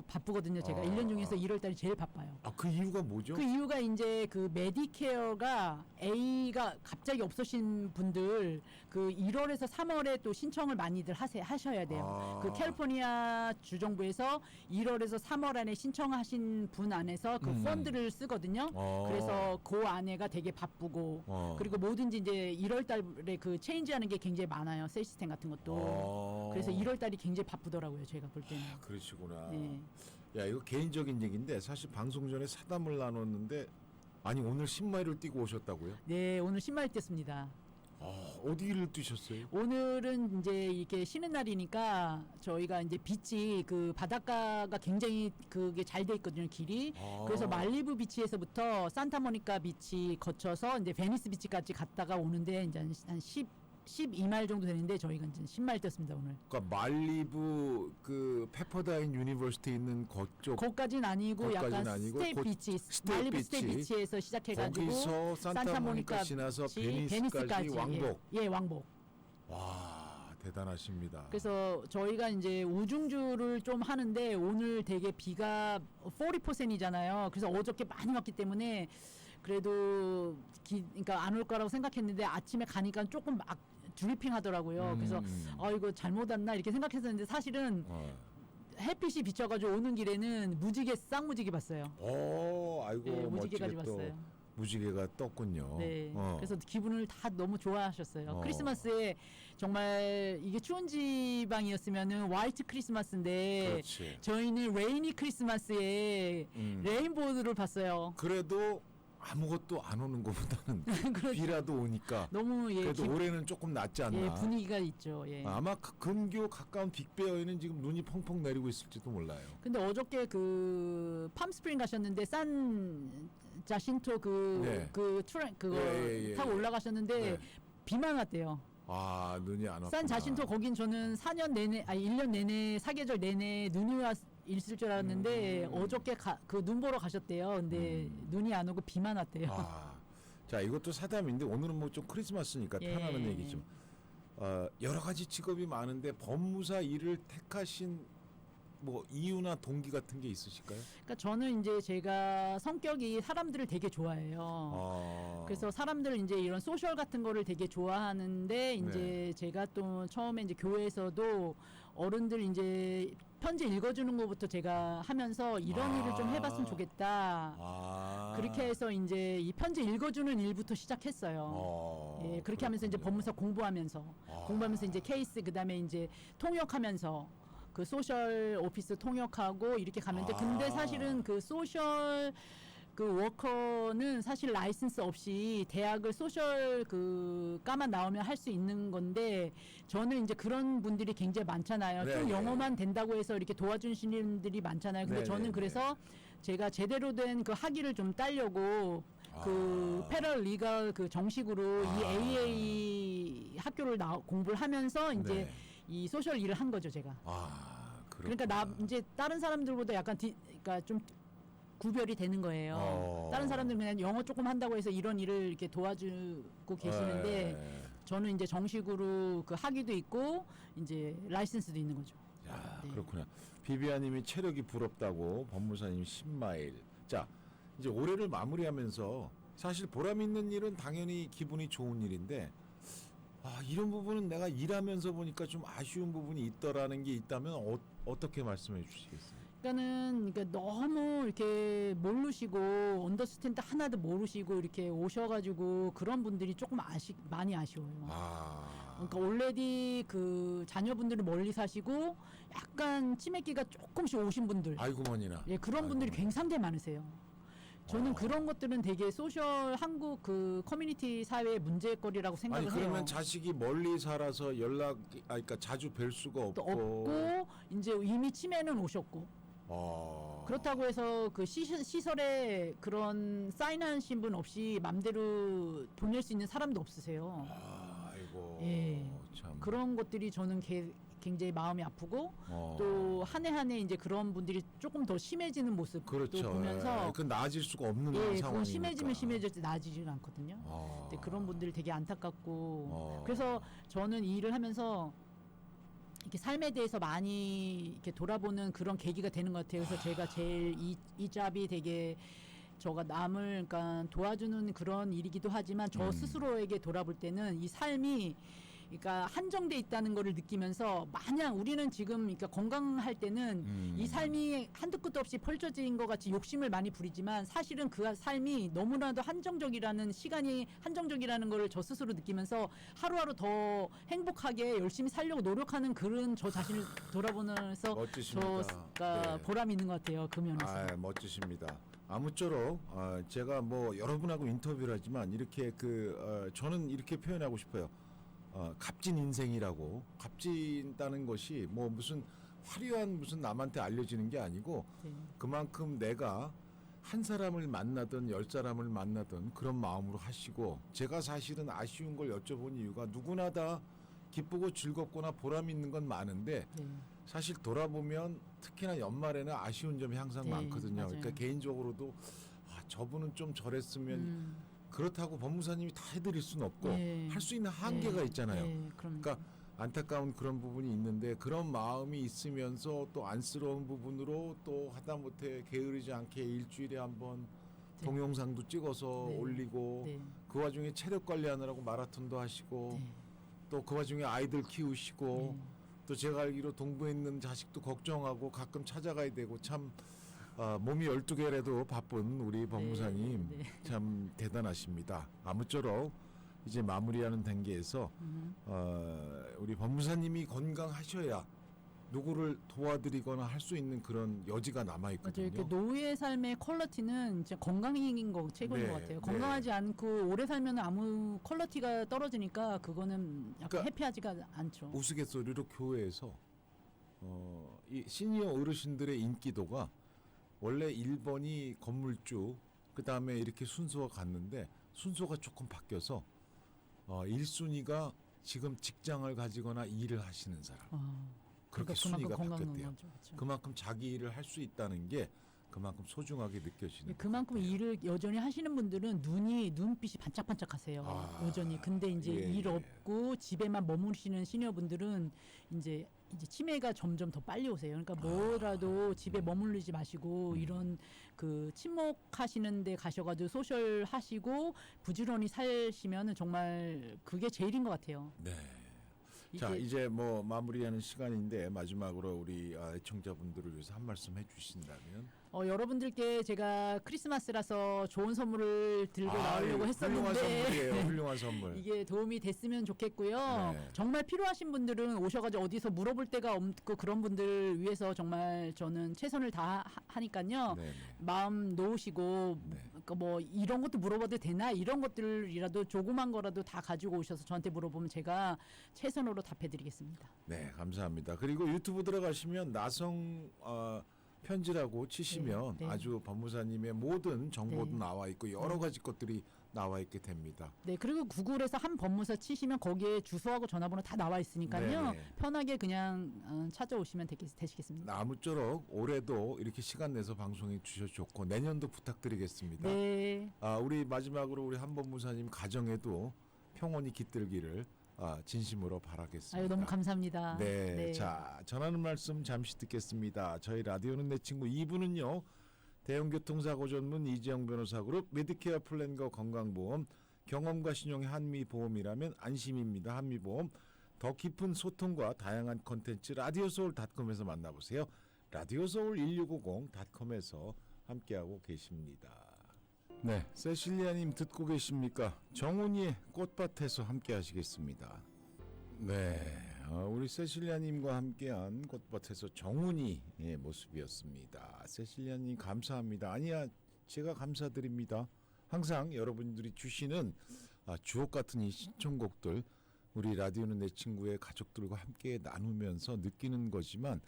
바쁘거든요. 제가 1년 중에서 1월 달이 제일 바빠요. 아, 그 이유가 뭐죠? 그 이유가 이제 그 메디케어가 A가 갑자기 없으신 분들 그 1월에서 3월에 또 신청을 많이들 하셔야 돼요. 아. 그 캘리포니아 주정부에서 1월에서 3월 안에 신청하신 분 안에서 그 펀드를 쓰거든요. 그래서 그 안에가 되게 바쁘고 그리고 뭐든지 이제 1월 달에 그 체인지하는 게 굉장히 많아요. 셀 시스템 같은 것도. 그래서 1월 달이 굉장히 바쁘더라고요. 제가 볼 때는. 그러시구나. 네. 야, 이거 개인적인 얘기인데 사실 방송 전에 사담을 나눴는데 아니 오늘 신마이를 뛰고 오셨다고요? 네, 오늘 신발 뗐습니다. 어디를 뛰셨어요? 오늘은 이제 이렇게 쉬는 날이니까 저희가 이제 비치 그 바닷가가 굉장히 그게 잘 돼 있거든요 길이. 그래서 말리부 비치에서부터 산타모니카 비치 거쳐서 이제 베니스 비치까지 갔다가 오는데 이제 한 12마일 정도 되는데 저희가 이제 10마일 뛰었습니다 오늘. 그러니까 말리부 그 페퍼다인 유니버시티 있는 그쪽 거기까지는 아니고 거기까지는 약간 아니고 스테이 곧 비치, 스테이 말리부 비치. 스테이 비치에서 시작해가지고 거기서 산타모니카 지나서 베니스까지 왕복. 예, 왕복. 와, 대단하십니다. 그래서 저희가 이제 우중주를 좀 하는데 오늘 되게 비가 40%이잖아요. 그래서 어저께 많이 왔기 때문에 그래도 그러니까 안 올 거라고 생각했는데 아침에 가니까 조금 막 드리핑 하더라고요. 그래서 이거 잘못 왔나 이렇게 생각했었는데 사실은 햇빛이 비쳐가지고 오는 길에는 쌍무지개 봤어요. 아이고 네, 멋지게 무지개까지 또 봤어요. 무지개가 떴군요. 네. 그래서 기분을 다 너무 좋아하셨어요. 크리스마스에 정말 이게 추운 지방이었으면은 화이트 크리스마스인데 그렇지. 저희는 레이니 크리스마스에 레인보우를 봤어요. 그래도 아무것도 안 오는 것보다는 그렇죠. 비라도 오니까 너무 그래도 올해는 조금 낫지 않나. 예, 분위기가 있죠. 예. 아마 근교 가까운 빅베어에는 지금 눈이 펑펑 내리고 있을지도 몰라요. 근데 어저께 그 팜스프링 가셨는데 산 자신토 네. 그거 예. 타고 올라가셨는데 네. 비만 왔대요. 아, 눈이 안 왔구나. 산 자신토 거긴 저는 1년 내내 사계절 내내 눈이 있을 줄 알았는데 어저께 그 눈 보러 가셨대요. 근데 눈이 안 오고 비만 왔대요. 자, 이것도 사담인데 오늘은 뭐 좀 크리스마스니까 예. 편안한 얘기죠. 여러 가지 직업이 많은데 법무사 일을 택하신 뭐 이유나 동기 같은 게 있으실까요? 그러니까 저는 이제 제가 성격이 사람들을 되게 좋아해요. 그래서 사람들 이제 이런 소셜 같은 거를 되게 좋아하는데 이제 네. 제가 또 처음에 이제 교회에서도 어른들 이제 편지 읽어주는 것부터 제가 하면서 이런 일을 좀 해봤으면 좋겠다. 그렇게 해서 이제 이 편지 읽어주는 일부터 시작했어요. 예, 그렇게 하면서 이제 법무사 공부하면서 이제 케이스 그다음에 이제 통역하면서 그 소셜 오피스 통역하고 이렇게 가면 돼. 근데 사실은 그 소셜 그 워커는 사실 라이센스 없이 대학을 소셜 그 과만 나오면 할 수 있는 건데 저는 이제 그런 분들이 굉장히 많잖아요. 네, 좀 네. 영어만 된다고 해서 이렇게 도와주시는 분들이 많잖아요. 근데 네, 저는 네, 그래서 제가 제대로 된 그 학위를 좀 따려고 그 패럴 리걸 그 정식으로 이 AA 학교를 공부를 하면서 이제 네. 이 소셜 일을 한 거죠, 제가. 그러니까 나 이제 다른 사람들보다 약간 그러니까 좀 구별이 되는 거예요. 다른 사람들은 그냥 영어 조금 한다고 해서 이런 일을 이렇게 도와주고 계시는데 저는 이제 정식으로 그 학위도 있고 이제 라이센스도 있는 거죠. 야, 네. 그렇구나. 비비아님이 체력이 부럽다고 법무사님 10마일. 자, 이제 올해를 마무리하면서 사실 보람 있는 일은 당연히 기분이 좋은 일인데 이런 부분은 내가 일하면서 보니까 좀 아쉬운 부분이 있더라는 게 있다면 어떻게 말씀해 주시겠어요? 그러니까 너무 이렇게 모르시고 언더스탠드 하나도 모르시고 이렇게 오셔가지고 그런 분들이 조금 많이 아쉬워요. 그러니까 올레디 그 자녀분들이 멀리 사시고 약간 치매기가 조금씩 오신 분들, 아이고머니나. 예 그런 분들이 굉장히 많으세요. 저는 그런 것들은 되게 소셜 한국 그 커뮤니티 사회의 문제거리라고 생각을 아니 해요. 그러면 자식이 멀리 살아서 그러니까 자주 뵐 수가 또 없고. 없고 이제 이미 치매는 오셨고. 그렇다고 해서 그 시설에 그런 사인하신 분 없이 맘대로 보낼 수 있는 사람도 없으세요. 아이고. 예. 참. 그런 것들이 저는 굉장히 마음이 아프고 또 한 해 한 해 이제 그런 분들이 조금 더 심해지는 모습도 그렇죠. 보면서 그건 나아질 수가 없는 예, 상황이니까. 그건 심해지면 심해질지 나아지지는 않거든요. 근데 그런 분들이 되게 안타깝고 그래서 저는 이 일을 하면서 이렇게 삶에 대해서 많이 이렇게 돌아보는 그런 계기가 되는 것 같아요. 그래서 제가 제일 이 잡이 되게 저가 남을 그러니까 도와주는 그런 일이기도 하지만 저 스스로에게 돌아볼 때는 이 삶이 그러니까 한정돼 있다는 거를 느끼면서 마냥 우리는 지금 그러니까 건강할 때는 이 삶이 한도 끝도 없이 펼쳐진 것 같이 욕심을 많이 부리지만 사실은 그 삶이 너무나도 한정적이라는 시간이 한정적이라는 거를 저 스스로 느끼면서 하루하루 더 행복하게 열심히 살려고 노력하는 그런 저 자신을 돌아보면서 멋지십니다. 저가 네. 보람이 있는 것 같아요. 그 면에서. 멋지십니다. 아무쪼록 제가 뭐 여러분하고 인터뷰를 하지만 이렇게 저는 이렇게 표현하고 싶어요. 값진 인생이라고. 값진다는 것이 뭐 무슨 화려한 무슨 남한테 알려지는 게 아니고 네. 그만큼 내가 한 사람을 만나든 10사람을 만나든 그런 마음으로 하시고 제가 사실은 아쉬운 걸 여쭤본 이유가 누구나 다 기쁘고 즐겁거나 보람 있는 건 많은데 네. 사실 돌아보면 특히나 연말에는 아쉬운 점이 항상 네, 많거든요. 맞아요. 그러니까 개인적으로도 저분은 좀 저랬으면 그렇다고 법무사님이 다 해드릴 수는 없고 네. 할 수 있는 한계가 네. 있잖아요. 네, 그러니까 안타까운 그런 부분이 있는데 그런 마음이 있으면서 또 안쓰러운 부분으로 또 하다못해 게으르지 않게 일주일에 한번 네. 동영상도 찍어서 네. 올리고 네. 그 와중에 체력 관리하느라고 마라톤도 하시고 네. 또 그 와중에 아이들 키우시고 네. 또 제가 알기로 동부에 있는 자식도 걱정하고 가끔 찾아가야 되고 참 몸이 12개라도 바쁜 우리 법무사님 네. 참 대단하십니다. 아무쪼록 이제 마무리하는 단계에서 우리 법무사님이 건강하셔야 누구를 도와드리거나 할 수 있는 그런 여지가 남아 맞아요. 있거든요. 이렇게 노후의 삶의 퀄리티는 진짜 건강인 거 최고인 네, 것 같아요. 네. 건강하지 않고 오래 살면 아무 퀄리티가 떨어지니까 그거는 약간 그러니까 해피하지가 않죠. 우스갯소리로 교회에서 이 시니어 어르신들의 인기도가 원래 1번이 건물주 그 다음에 이렇게 순서가 갔는데 순서가 조금 바뀌어서 1순위가 지금 직장을 가지거나 일을 하시는 사람 그렇게 그러니까 순위가 그만큼 건강한 바뀌었대요. 거죠. 그렇죠. 그만큼 자기 일을 할 수 있다는 게 그만큼 소중하게 느껴지는 그만큼 것 같아요. 일을 여전히 하시는 분들은 눈빛이 반짝반짝하세요. 여전히. 근데 이제 예, 일 예. 없고 집에만 머무르시는 시니어분들은 이제 치매가 점점 더 빨리 오세요. 그러니까 뭐라도 집에 머무르지 마시고 이런 그 침묵하시는 데 가셔가지고 소셜 하시고 부지런히 사시면은 정말 그게 제일인 것 같아요. 네. 자 이제 뭐 마무리하는 시간인데 마지막으로 우리 애청자분들을 위해서 한 말씀 해주신다면 여러분들께 제가 크리스마스라서 좋은 선물을 들고 나오려고 훌륭한 했었는데 선물이에요. 훌륭한 선물. 이게 도움이 됐으면 좋겠고요. 네. 정말 필요하신 분들은 오셔가지고 어디서 물어볼 데가 없고 그런 분들 위해서 정말 저는 최선을 다하니까요. 네네. 마음 놓으시고 네. 그러니까 뭐 이런 것도 물어봐도 되나 이런 것들이라도 조그만 거라도 다 가지고 오셔서 저한테 물어보면 제가 최선으로 답해드리겠습니다. 네, 감사합니다. 그리고 유튜브 들어가시면 나성 편지라고 치시면 네, 네. 아주 법무사님의 모든 정보도 네. 나와 있고 여러 가지 것들이 나와 있게 됩니다. 네, 그리고 구글에서 한 법무사 치시면 거기에 주소하고 전화번호 다 나와 있으니까요. 네네. 편하게 그냥 찾아오시면 되시겠습니다. 아무쪼록 올해도 이렇게 시간 내서 방송해 주셔서 좋고 내년도 부탁드리겠습니다. 네. 우리 마지막으로 우리 한 법무사님 가정에도 평온이 깃들기를 진심으로 바라겠습니다. 아유, 너무 감사합니다. 네, 자 전하는 말씀 잠시 듣겠습니다. 저희 라디오는 내 친구 2부는요. 대형교통사고 전문 이재영 변호사그룹 메디케어 플랜과 건강보험 경험과 신용의 한미보험이라면 안심입니다. 한미보험 더 깊은 소통과 다양한 콘텐츠 라디오서울닷컴에서 만나보세요. 라디오서울1650.com에서 함께하고 계십니다. 네, 세실리아님 듣고 계십니까? 정훈이의 꽃밭에서 함께하시겠습니다. 네, 우리 세실리아님과 함께한 꽃밭에서 정훈이의 모습이었습니다. 세실리아님 감사합니다. 아니야, 제가 감사드립니다. 항상 여러분들이 주시는 주옥 같은 이 신청곡들 우리 라디오는 내 친구의 가족들과 함께 나누면서 느끼는 거지만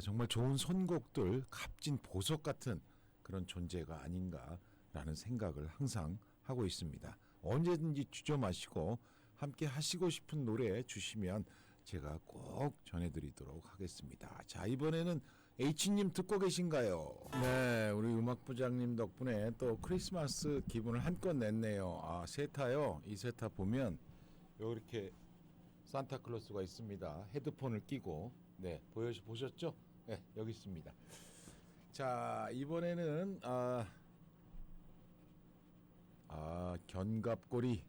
정말 좋은 선곡들 값진 보석 같은 그런 존재가 아닌가라는 생각을 항상 하고 있습니다. 언제든지 주저 마시고 함께 하시고 싶은 노래 주시면 제가 꼭 전해드리도록 하겠습니다. 자, 이번에는 H님 듣고 계신가요? 네, 우리 음악부장님 덕분에 또 크리스마스 기분을 한껏 냈네요. 세타요. 이 세타 보면 이렇게 산타클로스가 있습니다. 헤드폰을 끼고 네, 보셨죠? 네, 여기 있습니다. 자, 이번에는 견갑골이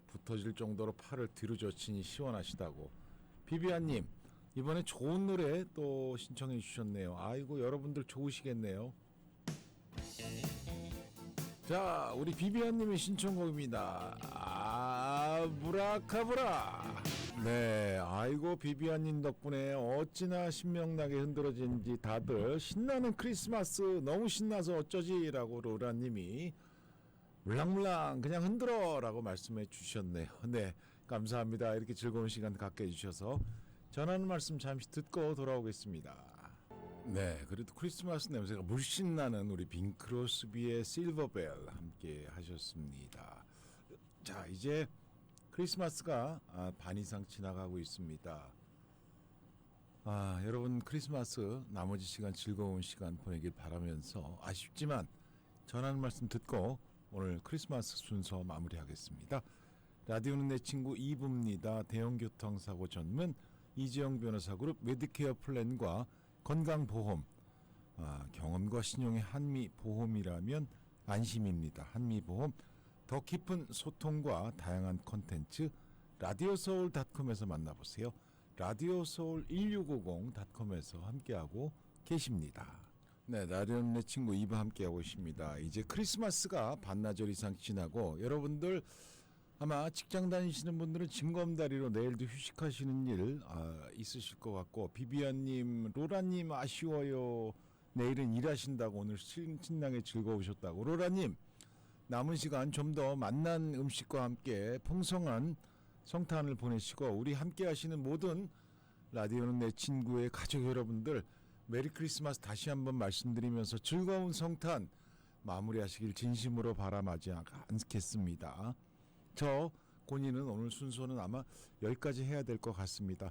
붙어질 정도로 팔을 뒤로 젖히니 시원하시다고. 비비안님 이번에 좋은 노래 또 신청해 주셨네요. 아이고 여러분들 좋으시겠네요. 자, 우리 비비안님의 신청곡입니다. 브라카브라. 네, 아이고 비비안님 덕분에 어찌나 신명나게 흔들어진지 다들 신나는 크리스마스 너무 신나서 어쩌지라고 로라님이 물랑물랑 그냥 흔들어라고 말씀해 주셨네요. 네, 감사합니다. 이렇게 즐거운 시간 갖게 해주셔서 전하는 말씀 잠시 듣고 돌아오겠습니다. 네, 그래도 크리스마스 냄새가 물씬 나는 우리 빈 크로스비의 실버벨 함께 하셨습니다. 자, 이제 크리스마스가 반 이상 지나가고 있습니다. 여러분 크리스마스 나머지 시간 즐거운 시간 보내길 바라면서 아쉽지만 전하는 말씀 듣고 오늘 크리스마스 순서 마무리하겠습니다. 라디오는 내 친구 2부입니다. 대형교통사고 전문 이재영 변호사그룹 메디케어 플랜과 건강보험 경험과 신용의 한미보험이라면 안심입니다. 한미보험 더 깊은 소통과 다양한 콘텐츠 라디오서울닷컴에서 만나보세요. 라디오서울1650.com에서 함께하고 계십니다. 네, 라디오는 내 친구 2부 함께하고 있습니다. 이제 크리스마스가 반나절 이상 지나고 여러분들 아마 직장 다니시는 분들은 징검다리로 내일도 휴식하시는 일 있으실 것 같고 비비안님, 로라님 아쉬워요. 내일은 일하신다고 오늘 신나게 즐거우셨다고. 로라님 남은 시간 좀 더 맛난 음식과 함께 풍성한 성탄을 보내시고 우리 함께 하시는 모든 라디오는 내 친구의 가족 여러분들 메리 크리스마스 다시 한번 말씀드리면서 즐거운 성탄 마무리하시길 진심으로 바람하지 않겠습니다. 저 고니는 오늘 순서는 아마 10가지 해야 될 것 같습니다.